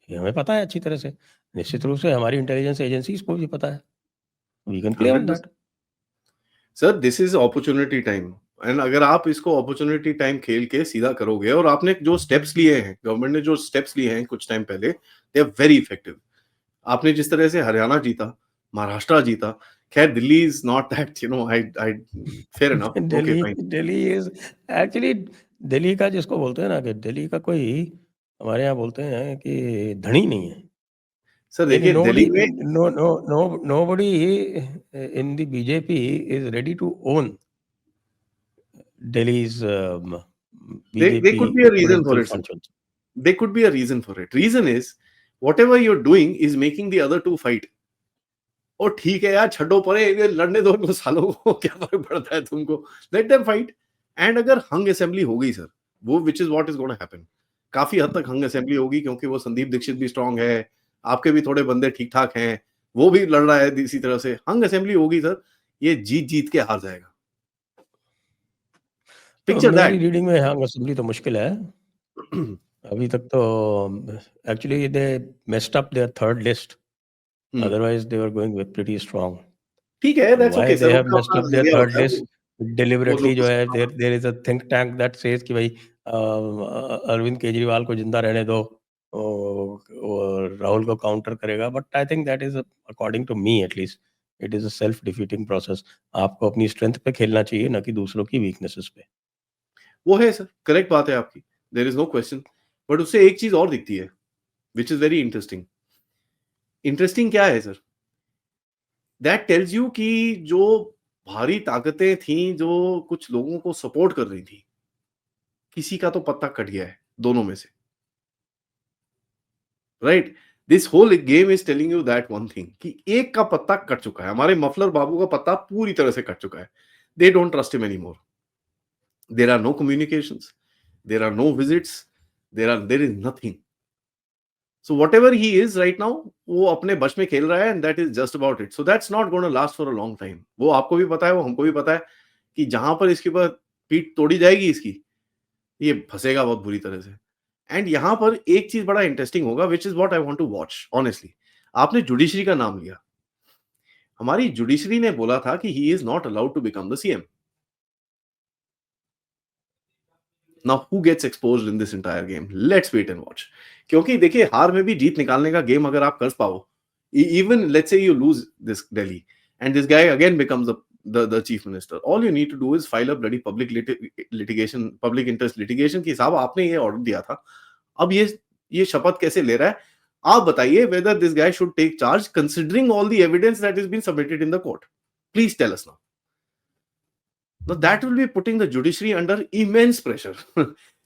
ये हमें पता है अच्छी तरह से, निश्चित रूप से हमारी इंटेलिजेंस एजेंसीज को भी पता है, we can play on that. Sir this is opportunity time, and अगर आप इसको अपॉर्चुनिटी टाइम खेल के सीधा करोगे, और आपने जो स्टेप्स लिए हैं, गवर्नमेंट ने जो स्टेप्स लिए हैं कुछ टाइम पहले, दे आर वेरी इफेक्टिव। आपने जिस तरह से हरियाणा जीता, महाराष्ट्र जीता, खैर Delhi is not that, I fair enough, okay Delhi fine. Delhi is actually, Delhi का जिसको बोलते हैं ना कि दिल्ली का कोई, हमारे यहाँ बोलते हैं कि धनी नहीं है। सर यानी देखिए दिल्ली में nobody in the BJP is ready to own Delhi's there could be BJP a reason for political it, sir. functions. There could be a reason for it. Reason is whatever you're doing is making the other two fight. और ठीक है यार, छड्डो परे, ये लड़ने दो इनको सालों को, क्या फर्क पड़ता है तुमको, लेट देम फाइट। एंड अगर हंग असेंबली हो गई सर, वो विच is what is gonna happen, काफी हद तक हंग असेंबली होगी, क्योंकि वो संदीप दीक्षित भी स्ट्रांग है, आपके भी थोड़े बंदे ठीक ठाक हैं, वो भी लड़ रहा है इसी तरह से, हंग असेंबली होगी सर, ये जीत जीत के हार जाएगा। तो पिक्चर मेरी दैट। रीडिंग में हंग असेंबली तो मुश्किल है अभी तक तो। Actually they messed up there third list, otherwise they were going with pretty strong. ठीक है, that's Why okay they sir, have उनका messed अपना up their नजरिया third होता है, list वो deliberately, लोग जो को है समझाना। there is a think tank that says कि भाई अरविंद केजरीवाल को जिंदा रहने दो, और राहुल को काउंटर करेगा, but I think that is, according to me at least, it is a self defeating process. आपको अपनी स्ट्रेंथ पे खेलना चाहिए, ना कि दूसरों की वीकनेसेस पे। वो है सर, करेक्ट बात है आपकी, there is no question, but उससे एक चीज और दिखती है which is very interesting. Interesting क्या है सर, दैट टेल्स यू कि जो भारी ताकतें थी, जो कुछ लोगों को सपोर्ट कर रही थी, किसी का तो पत्ता कट गया है दोनों में से, right. This whole game is telling you that one thing, कि एक का पत्ता कट चुका है, हमारे मफलर बाबू का पत्ता पूरी तरह से कट चुका है। They don't trust him any more, there are no communications, there are no visits, there is nothing. So whatever he is right now, वो अपने बश में खेल रहा है, and that is just about it. So that's not going to last for a long time. वो आपको भी पता है, वो हमको भी पता है, कि जहां पर इसके ऊपर पीठ तोड़ी जाएगी इसकी, ये फंसेगा बहुत बुरी तरह से। एंड यहाँ पर एक चीज बड़ा इंटरेस्टिंग होगा, which is what I want to watch honestly. आपने जुडिशरी का नाम लिया, हमारी जुडिशरी ने बोला था कि he is not allowed to become the CM. Now who gets exposed in this entire game, let's wait and watch. क्योंकि देखिए, हार में भी जीत निकालने का गेम अगर आप कर पाओ, even let's say you lose this Delhi and this guy again becomes the chief minister, all you need to do is file a bloody public litigation, public interest litigation, कि साहब आपने ये ऑर्डर दिया था, अब ये शपथ कैसे ले रहा है, आप बताइए, whether this guy should take charge considering all the evidence that has been submitted in the court. Please tell us now. Now that will be putting the judiciary under immense pressure.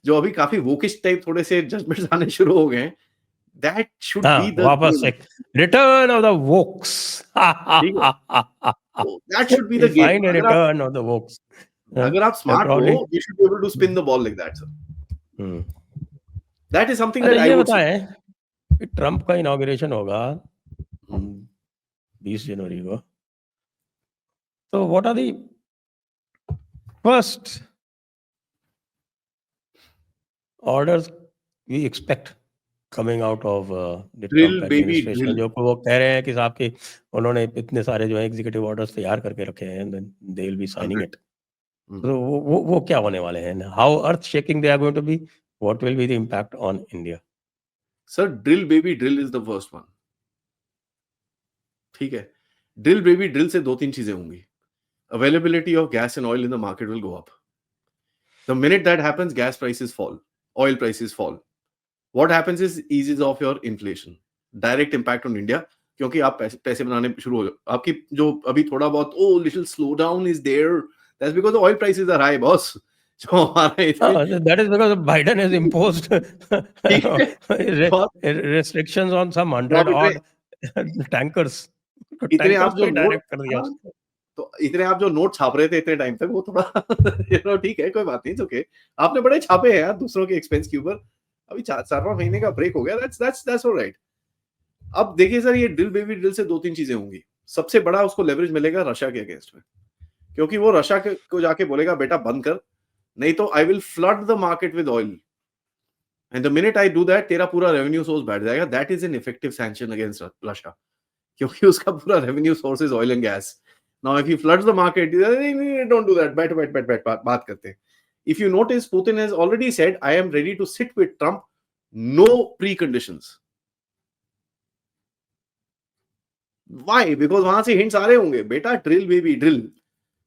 जो अभी काफी वोकिश टाइप थोड़े से जजमेंट्स आने शुरू हो गए हैं, that should be the वापस game. एक रिटर्न ऑफ द वोक्स। ठीक है, तो that should be the game. Find a return of the wokes. अगर आप स्मार्ट हो, Probably. you should be able to spin the ball like that, sir. That is something अच्छा, that I ये would see. बताएं कि ट्रम्प का इनॉग्रेशन होगा 20 जनवरी को, तो what are the first orders we expect coming out of the Drill, Trump baby, administration, drill. जो कि वो कह रहे हैं कि साहब कि उन्होंने इतने सारे जो है एग्जीक्यूटिव ऑर्डर्स तैयार करके रखे हैं, then they will be signing 100. It. तो वो क्या होने वाले हैं, how earth shaking they are going to be, what will be the impact on India? Sir, drill, baby, drill is the first one. ठीक है, ड्रिल बेबी ड्रिल से दो तीन चीजें होंगी। Availability of gas and oil in the market will go up. The minute that happens, gas prices fall, oil prices fall. What happens is eases off your inflation. Direct impact on India, क्योंकि आप पैसे बनाने शुरू हो, आपकी जो अभी थोड़ा बहुत little slowdown is there, that's because the oil prices are high, boss. जो हमारा That is because Biden has imposed बहुत restrictions on some 100 odd tankers. तो इतने tankers आप जो पे नोट, डायरेक्ट कर दिया उसने। तो इतने आप जो नोट छाप रहे थे इतने टाइम तक, वो थोड़ा ठीक है, कोई बात नहीं, ओके। आपने बड़े छापे हैं यार दूसरों के एक्सपेंस के ऊपर, अभी 4 महीने का ब्रेक हो गया, दैट्स ऑलराइट। अब देखिए सर, ये ड्रिल बेबी ड्रिल से दो तीन चीजें होंगी। सबसे बड़ा उसको लेवरेज मिलेगा रशिया के अगेंस्ट में, क्योंकि वो रशिया को जाके बोलेगा बेटा बंद कर, नहीं तो I will flood the market with oil, and the minute I do that, तेरा पूरा रेवेन्यू सोर्स बैठ जाएगा। That is an effective sanction against Russia, क्योंकि उसका पूरा revenue source is oil and gas. Now if he floods the market, don't do that, बैठ बात करते हैं। If you notice, Putin has already said I am ready to sit with Trump, no preconditions. Why? Because वहाँ से हिंट्स आ रहे होंगे, बेटा ड्रिल बेबी ड्रिल,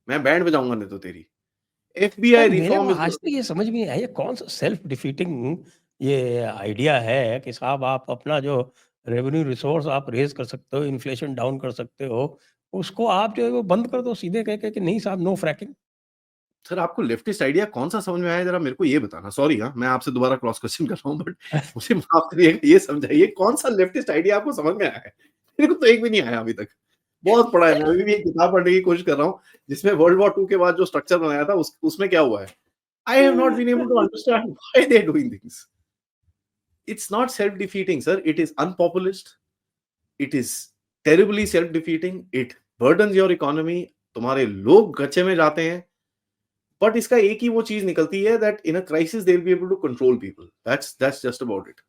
मैं बैंड बजाऊँगा नहीं तो तेरी। यार एफबीआई मेरे को रिफॉर्म इज़ आज तक ये समझ में नहीं आया, ये कौन सा सेल्फ डिफीटिंग ये आइडिया है कि साहब आप अपना जो रेवेन्यू रिसोर्स आप रेज़ कर सकते हो, इन्फ्लेशन डाउन कर सकते हो, उसको आप जो है वो बंद कर दो सीधे कह के कि नहीं साहब नो फ्रैकिंग। सर आपको लेफ्टिस्ट आइडिया कौन-सा समझ में आया ज़रा मेरे को ये बताना? सॉरी हाँ, मैं आपसे दोबारा क्रॉस क्वेश्चन कर रहा हूँ बट मुझे माफ़ करिएगा ये समझाइए कौन-सा लेफ्टिस्ट आइडिया आपको समझ में आया है? मेरे को तो एक भी नहीं आया अभी तक। बहुत पढ़ा है, मैं अभी भी एक किताब पढ़ने की कोशिश कर रहा हूँ, जिसमें वर्ल्ड वॉर 2 के बाद जो स्ट्रक्चर बनाया था उसमें क्या हुआ है? I have not been able to understand why they are doing things. It's not self defeating sir, it is unpopulist, it is terribly self defeating, it burdens your economy, तुम्हारे लोग गच्चे में जाते हैं। बट इसका एक ही वो चीज निकलती है that in a crisis they will be able to control people, that's just about it.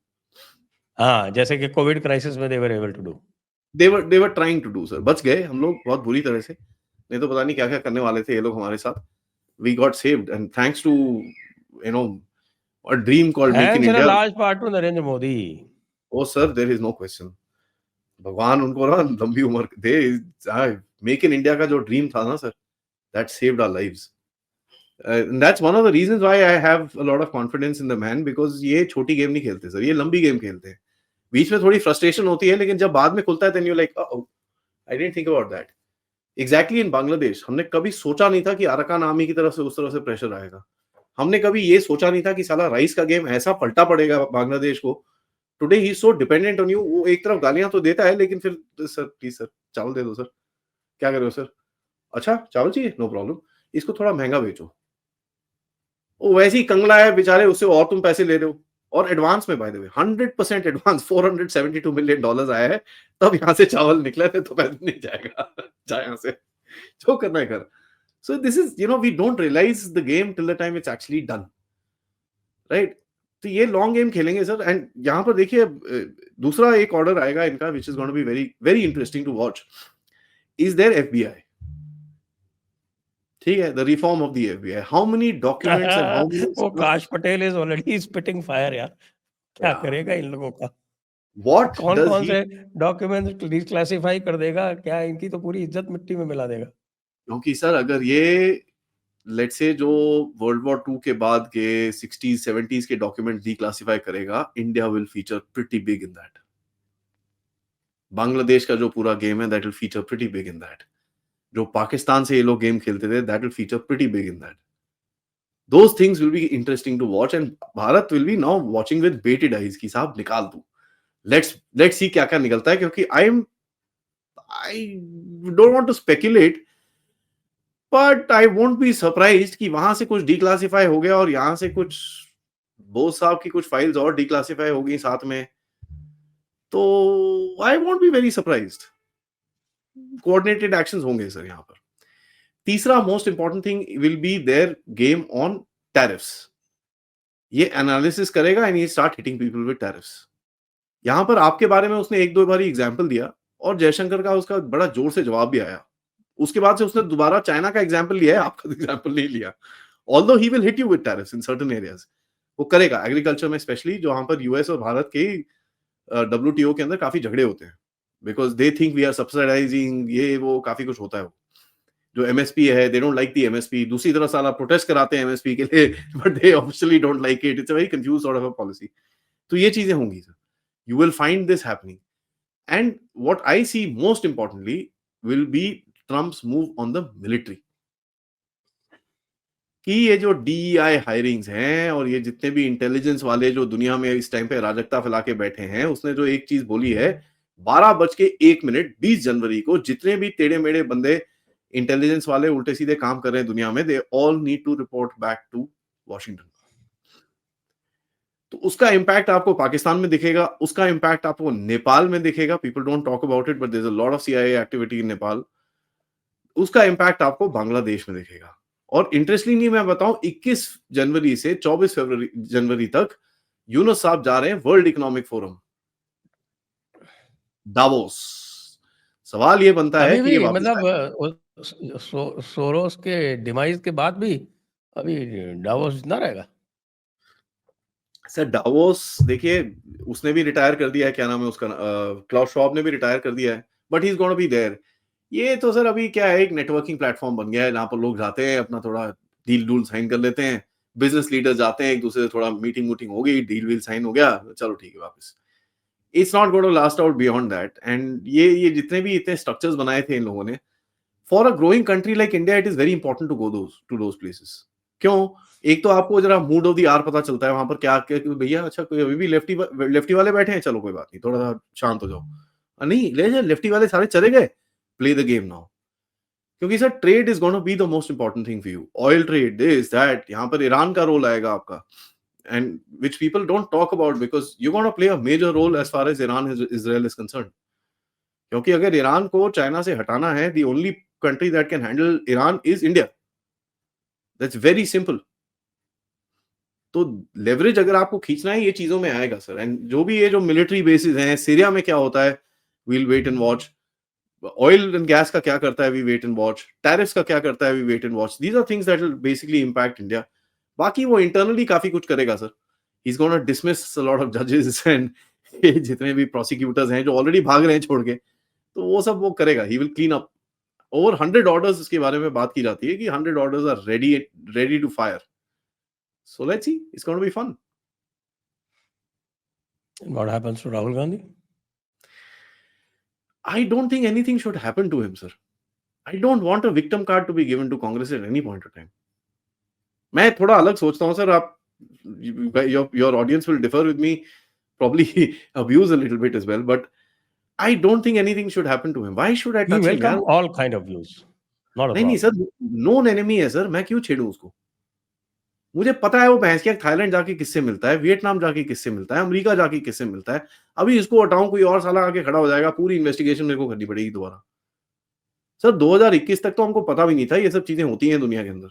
हाँ, जैसे कि कोविड क्राइसिस में they were able to do. They were trying to do sir, बच गए हम लोग बहुत बुरी तरह से, नहीं तो पता नहीं क्या क्या करने वाले थे ये लोग हमारे साथ। We got saved and thanks to you know a dream called make in thanks in a India. Large part to Narendra Modi. Oh sir there is no question, भगवान उनको ना लंबी उम्र दे। मेक इन इंडिया का जो ड्रीम था ना sir, that saved our lives. That's one of the reasons why I have a lot of confidence in the man, because ये छोटी गेम नहीं खेलते सर, ये लंबी गेम खेलते हैं। बीच में थोड़ी फ्रस्ट्रेशन होती है, लेकिन जब बाद में खुलता है then you like I didn't think about that. Exactly in Bangladesh हमने कभी सोचा नहीं था कि अराकान आर्मी की तरफ से उस तरह से प्रेशर आएगा। हमने कभी ये सोचा नहीं था कि साला राइस का गेम ऐसा पलटा पड़ेगा बांग्लादेश को। Today he is so dependent on you. वो एक तरफ गालियां तो देता है, लेकिन फिर सर प्लीज सर चावल दे दो सर। क्या कर रहे हो सर? अच्छा चावल चाहिए, नो प्रॉब्लम, इसको थोड़ा महंगा बेचो। वो वैसे ही कंगला है बेचारे, उससे और तुम पैसे ले रहे हो, और एडवांस में by the way 100% advance. $472 million आया है, तब यहाँ से चावल निकला है, तो पैसे नहीं जाएगा। जा यहाँ से, जो करना है कर। So this is we don't realise the game till the time it's actually done, right? तो ये लॉन्ग गेम खेलेंगे सर। एंड यहाँ पर देखिए दूसरा एक ऑर्डर आएगा इनका which is going to be very very interesting to watch, is there FBI. ठीक है, the reform of the FBI, how many documents and how many वो Kash Patel is already spitting fire यार, क्या करेगा इन लोगों का? व्हाट डज कौन-कौन ही। से डॉक्यूमेंट डिक्लासिफाई कर देगा, क्या इनकी तो पूरी इज़्ज़त मिट्टी में मिला देगा। क्योंकि सर अगर ये लेट्स से जो वर्ल्ड वॉर 2 के बाद के 60s 70s के डॉक्यूमेंट डिक्लासिफाई करेगा, India will feature pretty big in that. Bangladesh का जो पूरा गेम है that will feature pretty big in that. जो पाकिस्तान से ये लोग गेम खेलते थे that will feature pretty big in that. Those things will be interesting to watch, and Bharat will be now watching with bated eyes कि साहब निकाल दो। लेट्स सी क्या क्या निकलता है, क्योंकि I don't want to speculate, but I won't be surprised कि वहां से कुछ डिक्लासिफाई हो गया और यहाँ से कुछ बोस साहब की कुछ फाइल्स और डिक्लासिफाई हो गई साथ में, तो I won't be very surprised. Coordinated actions होंगे सर यहाँ पर। तीसरा most important thing will be there game on tariffs. ये एनालिसिस करेगा एंड ये start hitting people with tariffs. यहाँ पर आपके बारे में उसने एक दो बारी एग्जाम्पल दिया, और जयशंकर का उसका बड़ा जोर से जवाब भी आया। उसके बाद से उसने दोबारा चाइना का एग्जाम्पल लिया है, आपका एग्जाम्पल नहीं लिया। Although he will hit you with tariffs in certain areas. वो करेगा एग्रीकल्चर में स्पेशली, जहां पर यूएस और भारत के डब्ल्यूटीओ के अंदर काफी झगड़े होते हैं, because they think we are subsidising, ये वो काफी कुछ होता है। वो जो एमएसपी है, they don't like the MSP. दूसरी तरफ साला प्रोटेस्ट कराते हैं एमएसपी के लिए, but they officially don't like it. It's a very confuse sort of a policy. तो ये चीजें होंगी sir, you will find this happening. And what I see most importantly will be Trump's move on the military. कि ये जो डीईआई हायरिंग्स हैं और ये जितने भी इंटेलिजेंस वाले जो दुनिया में इस टाइम पे राजकता फैला के बैठे हैं, उसने जो एक चीज बोली है, 12:01 20 जनवरी को जितने भी टेढ़े मेढ़े बंदे इंटेलिजेंस वाले उल्टे सीधे काम कर रहे हैं दुनिया में, they all need to report back to Washington. तो उसका इम्पैक्ट आपको पाकिस्तान में दिखेगा, उसका इम्पैक्ट आपको नेपाल में दिखेगा। People don't talk about it, but there is a lot of CIA activity in Nepal. उसका इम्पैक्ट आपको बांग्लादेश में दिखेगा। और इंटरेस्टिंगली मैं बताऊं, 21 जनवरी से 24 फरवरी जनवरी तक यूनुस साहब जा रहे हैं वर्ल्ड इकोनॉमिक फोरम दावोस। सवाल ये बनता है अभी कि ये भी वापस मतलब आए। सोरोस के डिमाइस के बाद भी अभी डावोस जिंदा रहेगा। सर डावोस देखिए, उसने भी रिटायर कर दिया है, क्या नाम है उसका, क्लाउस श्वाब ने भी रिटायर कर दिया है। But he is gonna be there. ये तो सर अभी क्या है, एक नेटवर्किंग प्लेटफॉर्म बन गया है जहाँ पर लोग जाते हैं, अपना थोड़ा डील डूल साइन कर लेते हैं, बिजनेस लीडर्स जाते हैं, एक दूसरे से थोड़ा मीटिंग वूटिंग हो गई, डील वील साइन हो गया, चलो ठीक है वापस। It's not going to last out beyond that. And ये जितने भी इतने स्ट्रक्चर्स बनाए थे इन लोगों ने, for a growing country like India it is very important to go those places. क्यों? एक तो आपको जरा मूड ऑफ द आवर पता चलता है वहां पर क्या क्या, कि भैया अच्छा कोई अभी भी लेफ्टी वाले बैठे हैं, चलो कोई बात नहीं, थोड़ा सा शांत हो जाओ। नहीं ले जाए, लेफ्टी वाले सारे चले गए, प्ले द गेम नाउ। क्योंकि sir trade is gonna be the most important thing for you, oil trade this that, यहाँ पर ईरान का रोल आएगा आपका, and which people don't talk about, because you gonna play a major role as far as Iran Israel is concern. क्योंकि अगर ईरान को चाइना से हटाना है, the only country that can handle Iran is India, that's very simple. तो लेवरेज अगर आपको खींचना है, ये चीजों में आएगा सर। एंड जो भी ये जो मिलिट्री बेसिस हैं, सीरिया में क्या होता है, we'll wait and watch. Oil and gas का क्या करता है, we wait and watch. Tariffs का क्या करता है, we wait and watch. These are things that will basically impact India. बाकी वो इंटरनली काफी कुछ करेगा sir. He is gonna dismiss a lot of जजेस एंड जितने भी प्रोसिक्यूटर्स हैं जो ऑलरेडी भाग रहे हैं छोड़ के, तो वो सब वो करेगा। He will clean up. Over 100 orders इसके बारे में बात की जाती है कि 100 orders are ready to fire. So let's see, it's gonna be fun. And what happens to Rahul Gandhi? I don't think anything should happen to him, sir. I don't want a victim card to be given to Congress at any point of time. मैं थोड़ा अलग सोचता हूँ सर। आप your audience will differ with me, probably abuse a little bit as well, but I don't think anything should happen to him. Why should I We touch him, welcome यार? all kind of views. Not a नहीं problem. सर, नोन एनिमी है सर, मैं क्यों छेड़ूं उसको? मुझे पता है वो भैंस क्या थाईलैंड जाके किससे मिलता है, वियतनाम जाके किससे मिलता है, अमेरिका जाके किससे मिलता है। अभी इसको हटाऊं, कोई और साला आके खड़ा हो जाएगा, पूरी इन्वेस्टिगेशन मेरे को करनी पड़ेगी दोबारा। सर 2021 तक तो हमको पता भी नहीं था ये सब चीजें होती हैं दुनिया के अंदर।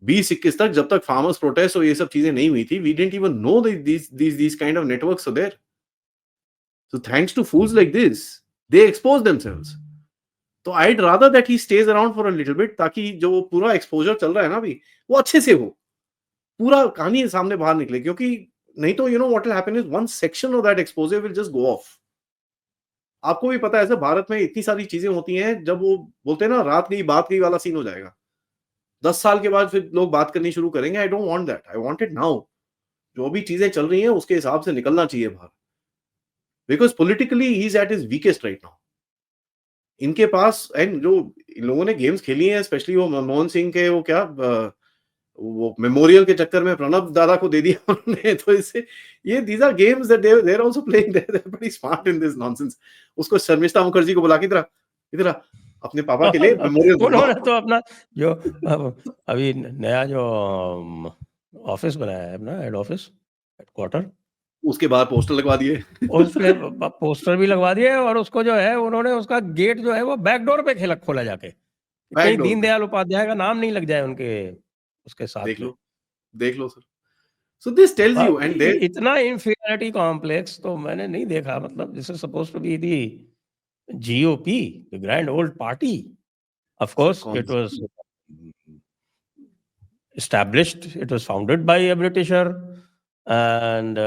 20-21 तक जब तक फार्मर्स प्रोटेस्ट और ये सब चीजें नहीं हुई थी, we didn't even know these kind of networks are there. So thanks to fools like this, they expose themselves. तो I'd rather that he stays around for a little bit, ताकि जो पूरा एक्सपोजर चल रहा है ना अभी, वो अच्छे से हो, पूरा कहानी सामने बाहर निकले। क्योंकि नहीं तो you know what will happen is one section of that expose will just go off. आपको भी पता है सर, भारत में इतनी सारी चीजें होती हैं, जब वो बोलते हैं ना रात गई बात गई वाला सीन हो जाएगा। 10 साल के बाद फिर लोग बात करनी शुरू करेंगे। आई don't want that, I want it now. जो भी चीजें चल रही हैं उसके हिसाब से निकलना चाहिए बाहर, because politically he is at his weakest right now. इनके पास एंड जो इन लोगों ने गेम्स खेली हैं, स्पेशली वो मनमोहन सिंह के वो क्या वो मेमोरियल के चक्कर में प्रणब दादा को दे दिया उन्होंने, तो इससे ये these are games that they are also playing, they are pretty smart in this nonsense. उसको शर्मिष्ठा मुखर्जी को बुला के इधर इधर अपने पापा के लिए मेमोरियल उन्होंने तो अपना जो अभी नया जो ऑफिस बनाया है अपना, हेड ऑफिस, हेडक्वार्टर, उसके बाद पोस्टर लगवा दिए। उसके पोस्टर भी लगवा दिए, और उसको जो है उन्होंने उसका गेट जो है वो बैकडोर पे खोला जाके, कहीं दीनदयाल उपाध्याय का नाम नहीं लग जाए उनके उसके साथ। देख लो sir. So this tells you, and they इतना इंफीरियरिटी कॉम्प्लेक्स तो मैंने नहीं देखा। मतलब this is supposed to be the GOP, the grand old party. Of course, it was established, it was founded by a Britisher, and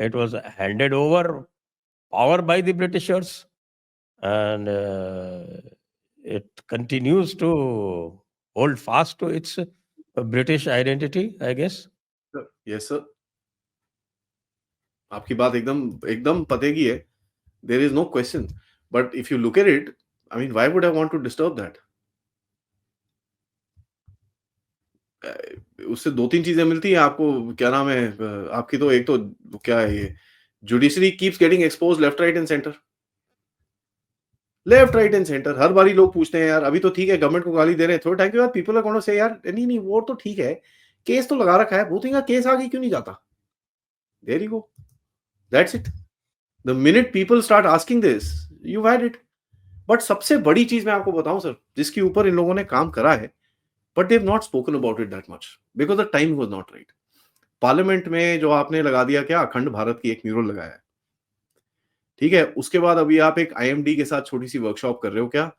it was handed over power by the Britishers, and it continues to hold fast to its British identity, I guess. Yes sir, आपकी बात एकदम पते की है। There is no question, but if you look at it, I mean, why would I want to disturb that? उससे 2-3 चीजें मिलती हैं आपको, क्या नाम है आपकी, तो एक तो क्या है ये, judiciary keeps getting exposed left right and centre. Left right and centre हर बारी लोग पूछते हैं यार अभी तो ठीक है गवर्नमेंट को गाली दे रहे हैं, थोड़े टाइम के बाद पीपल आर गोना से यार नहीं वो तो ठीक है, केस तो लगा रखा है, भूतिंगा केस आगे क्यों नहीं जाता। There you go, that's it. The minute people start asking this, you had it. But सबसे बड़ी चीज मैं आपको बताऊं सर, जिसके ऊपर इन लोगों ने काम करा है, but they have not spoken about it that much because the time was not right. Parliament में जो आपने लगा दिया क्या, अखंड भारत की एक म्यूरल लगाया है, ठीक है, उसके बाद अभी आप एक IMD के साथ छोटी सी वर्कशॉप कर रहे हो क्या,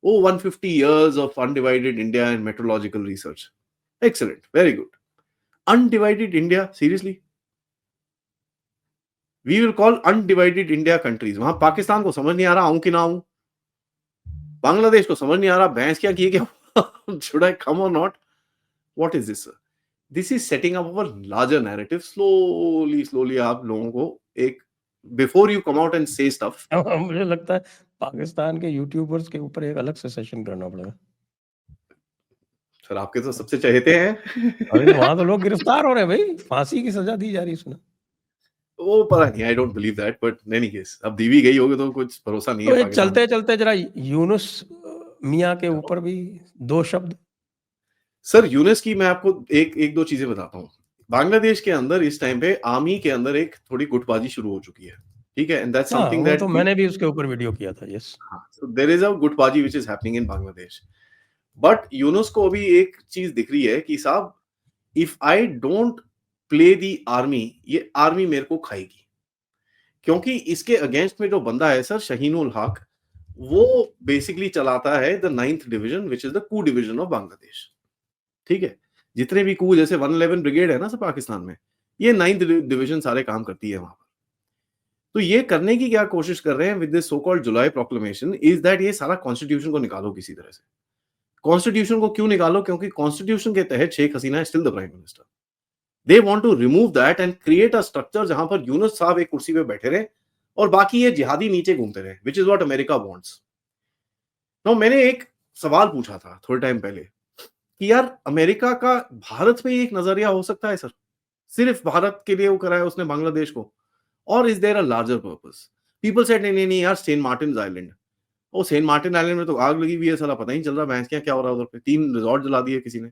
ओ 150 years of undivided India and meteorological research. Excellent, very good. Undivided India, seriously? We will call undivided India countries. वहां पाकिस्तान को समझ नहीं आ रहा आऊं कि ना आऊं, बांग्लादेश को समझ नहीं आ रहा भैंस क्या की क्या शुड आई कम और not, what is this? This is setting up a larger narrative. Slowly slowly आप लोगों को एक, before you come out and से स्टफ, मुझे लगता है पाकिस्तान के यूट्यूबर्स के ऊपर एक अलग से सेशन करना पड़ेगा। सर आपके तो सबसे चहेते अरे तो हैं। वहां तो लोग गिरफ्तार हो रहे हैं भाई, फांसी की सजा दी जा रही है सुना। वो पता नहीं, I don't believe that, but in any case अब दी भी गई होगी तो कुछ भरोसा नहीं है तो ये पाकिस्तान चलते चलते जरा यूनुस मियाँ के का। ऊपर भी 2 शब्द। सर यूनेस की मैं आपको एक एक दो चीजें बताता हूँ। बांग्लादेश के अंदर इस टाइम पे आर्मी के अंदर एक थोड़ी गुटबाजी शुरू हो चुकी है, ठीक है, एंड दैट्स हाँ, समथिंग वो दैट तो वी, मैंने भी उसके ऊपर वीडियो किया था। यस। हाँ, सो देयर इज अ गुटबाजी which is happening in Bangladesh. But Yunus को अभी एक चीज दिख रही है कि साहब, if I don't play the army, ये आर्मी मेरे को खाएगी। क्योंकि इसके अगेंस्ट में जो बंदा है सर, शहीन उल हक, वो बेसिकली चलाता है the 9th division which is the coup division of Bangladesh, ठीक है। जितने भी कू, जैसे 111 ब्रिगेड है ना सर पाकिस्तान में, ये 9th डिवीजन सारे काम करती है वहां पर। तो ये करने की क्या कोशिश कर रहे हैं with this so called July proclamation is that ये सारा कॉन्स्टिट्यूशन को निकालो किसी तरह से। कॉन्स्टिट्यूशन को क्यों निकालो? क्योंकि कॉन्स्टिट्यूशन के तहत शेख हसीना है still the prime minister. They want to remove that and create a structure जहां पर यूनुस साहब एक कुर्सी पे बैठे रहे और बाकी ये जिहादी नीचे घूमते रहे, which is what America wants. तो मैंने एक सवाल पूछा था थोड़े टाइम पहले कि यार अमेरिका का भारत पे एक नजरिया हो सकता है सर? सिर्फ भारत के लिए वो कराया उसने बांग्लादेश को, और is there a larger purpose? People said नहीं नहीं नहीं यार, सेंट मार्टिन आइलैंड, ओ सेंट मार्टिन आइलैंड में तो आग लगी हुई है साला, पता ही नहीं चल रहा भैंस क्या क्या हो रहा है उधर पे, 3 रिजॉर्ट जला दिए किसी ने,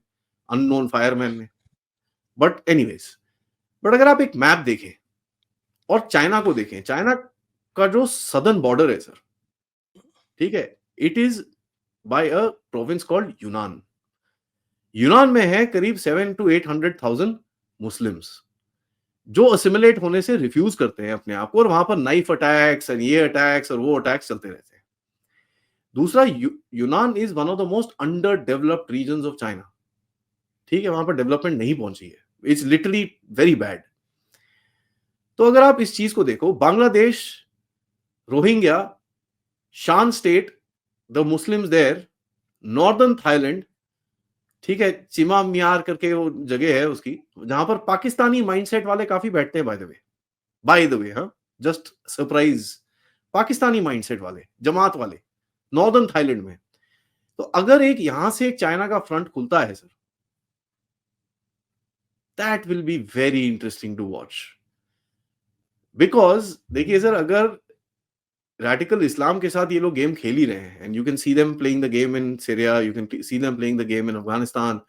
अननोन फायरमैन ने। बट एनीवेज, बट अगर आप एक मैप देखें और चाइना को देखें, चाइना का जो सदर्न बॉर्डर है सर, ठीक है, it is by a province called यूनान। यूनान में है करीब 7 to 800,000 मुस्लिम्स, जो असिमिलेट होने से रिफ्यूज करते हैं अपने आप को, और वहां पर नाइफ अटैक्स और ये अटैक्स और वो अटैक्स चलते रहते हैं। दूसरा, Yunnan is one of the most under developed region of China, ठीक है, वहां पर डेवलपमेंट नहीं पहुंची है, इट्स लिटरली वेरी बैड। तो अगर आप इस चीज को देखो, Bangladesh, Rohingya, Shan State, the Muslims there, northern Thailand, ठीक है, चिमा मियार करके वो जगह है उसकी, जहां पर पाकिस्तानी माइंडसेट वाले काफी बैठते हैं, बाय द वे, हाँ, जस्ट सरप्राइज, पाकिस्तानी माइंडसेट वाले, जमात वाले, नॉर्दर्न थाईलैंड में। तो अगर एक यहां से एक चाइना का फ्रंट खुलता है sir, that will be very interesting to watch. Because देखिए सर, अगर रेडिकल इस्लाम के साथ ये लोग गेम खेल ही रहे हैं, and you can see them playing the game in Syria, you can see them playing the game in Afghanistan,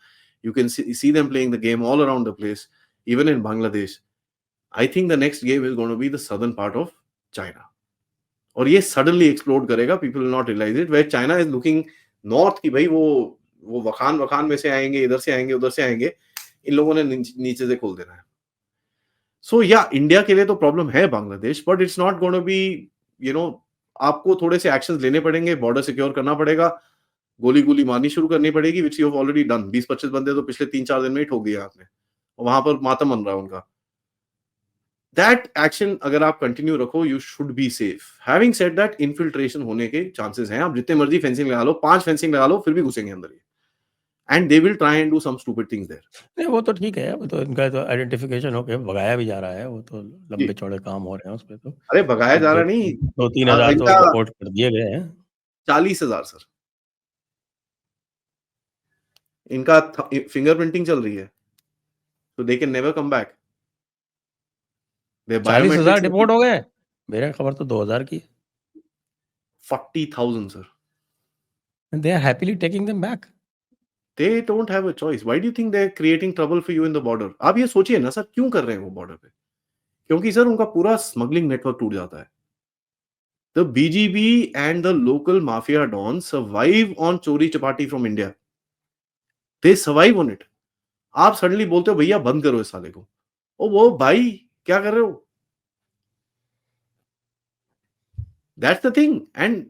you can see them playing the game all around the place, even in Bangladesh. I think the next game is going to be the southern part of China. और ये सडनली एक्सप्लोड करेगा, people will not realise it, where China is looking north की भाई वो वखान वखान में से आएंगे, इधर से आएंगे, उधर से आएंगे, इन लोगों ने नीचे से खोल देना है। सो या इंडिया के लिए तो प्रॉब्लम है Bangladesh, but it's not going to be, you know, आपको थोड़े से एक्शंस लेने पड़ेंगे, बॉर्डर सिक्योर करना पड़ेगा, गोली गोली मारनी शुरू करनी पड़ेगी, which you have already done. 20-25 बंदे तो पिछले 3-4 दिन में ही ठोक दिया आपने, वहां पर मातम बन रहा है उनका। दैट एक्शन अगर आप कंटिन्यू रखो, you should be safe. Having said that, infiltration होने के चांसेस हैं, आप जितने मर्जी फेंसिंग लगा लो, 5 फेंसिंग लगा लो, फिर भी घुसेंगे अंदर ये, and they will try and do some stupid things there. नहीं वो तो ठीक है, वो तो इनका तो आइडेंटिफिकेशन होके भगाया भी जा रहा है, वो तो जी, लंबे चौड़े काम हो रहे हैं उस पे तो। अरे भगाया जा दो रहा नहीं, 2-3 हज़ार तो इनका डिपोर्ट कर दिए गए हैं। 40,000 सर, इनका फिंगरप्रिंटिंग चल रही है, तो they can never come back, there 40,000 biometrics. Deport हो गए? मेरे खबर तो 2,000 की है। 40,000 sir, they are happily taking them back. They don't have a choice. Why do you think they are creating trouble for you in the border? आप ये सोचिए ना सर, क्यों कर रहे हैं वो बॉर्डर पे? क्योंकि सर उनका पूरा स्मगलिंग नेटवर्क टूट जाता है। The BGB and the local mafia dons survive on चोरी chapati from India. They survive on it. आप सडनली बोलते हो भैया बंद करो इस साले को, ओ वो भाई क्या कर रहे हो? That's the thing. एंड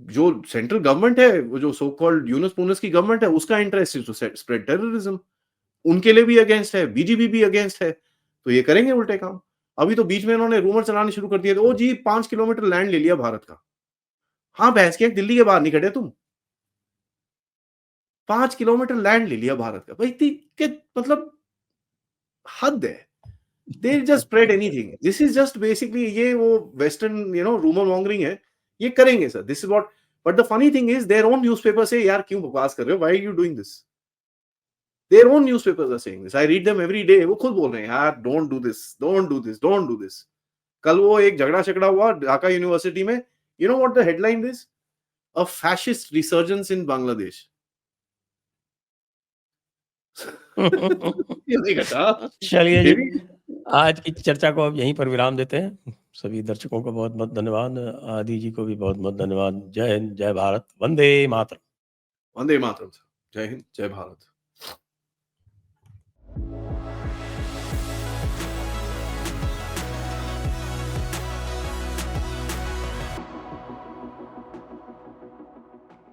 जो सेंट्रल गवर्नमेंट है, वो जो सो कॉल्ड यूनुस पूनस की गवर्नमेंट है, उसका interest is to spread terrorism, उनके लिए भी अगेंस्ट है, बीजीबी भी अगेंस्ट है, तो ये करेंगे उल्टे काम। अभी तो बीच में इन्होंने रूमर चलाने शुरू कर दिए थे, ओ जी 5 किलोमीटर लैंड ले लिया भारत का। हाँ, भैंस के दिल्ली के बाहर नहीं खड़े तुम। 5 किलोमीटर लैंड ले लिया भारत का। भाई इतनी के मतलब हद है। They just spread anything. This is just basically ये वो वेस्टर्न रूमर मॉन्गरिंग है। ये करेंगे sir. This is what. But the funny thing is their own newspaper say यार क्यों बकवास कर रहे हो? Why are you doing this? Their own newspapers are saying this. I read them every day. वो खुद बोल रहे हैं यार don't do this, don't do this, don't do this. कल वो एक झगड़ा हुआ ढाका यूनिवर्सिटी में. You know what the headline is? A fascist resurgence in Bangladesh. ये नहीं घटा। चलिए जी, आज की चर्चा को अब यहीं पर विराम देते हैं। सभी दर्शकों को बहुत-बहुत धन्यवाद। आदि जी को भी बहुत-बहुत धन्यवाद। जय हिंद, जय भारत, वंदे मातरम। वंदे मातरम। जय हिंद, जय भारत।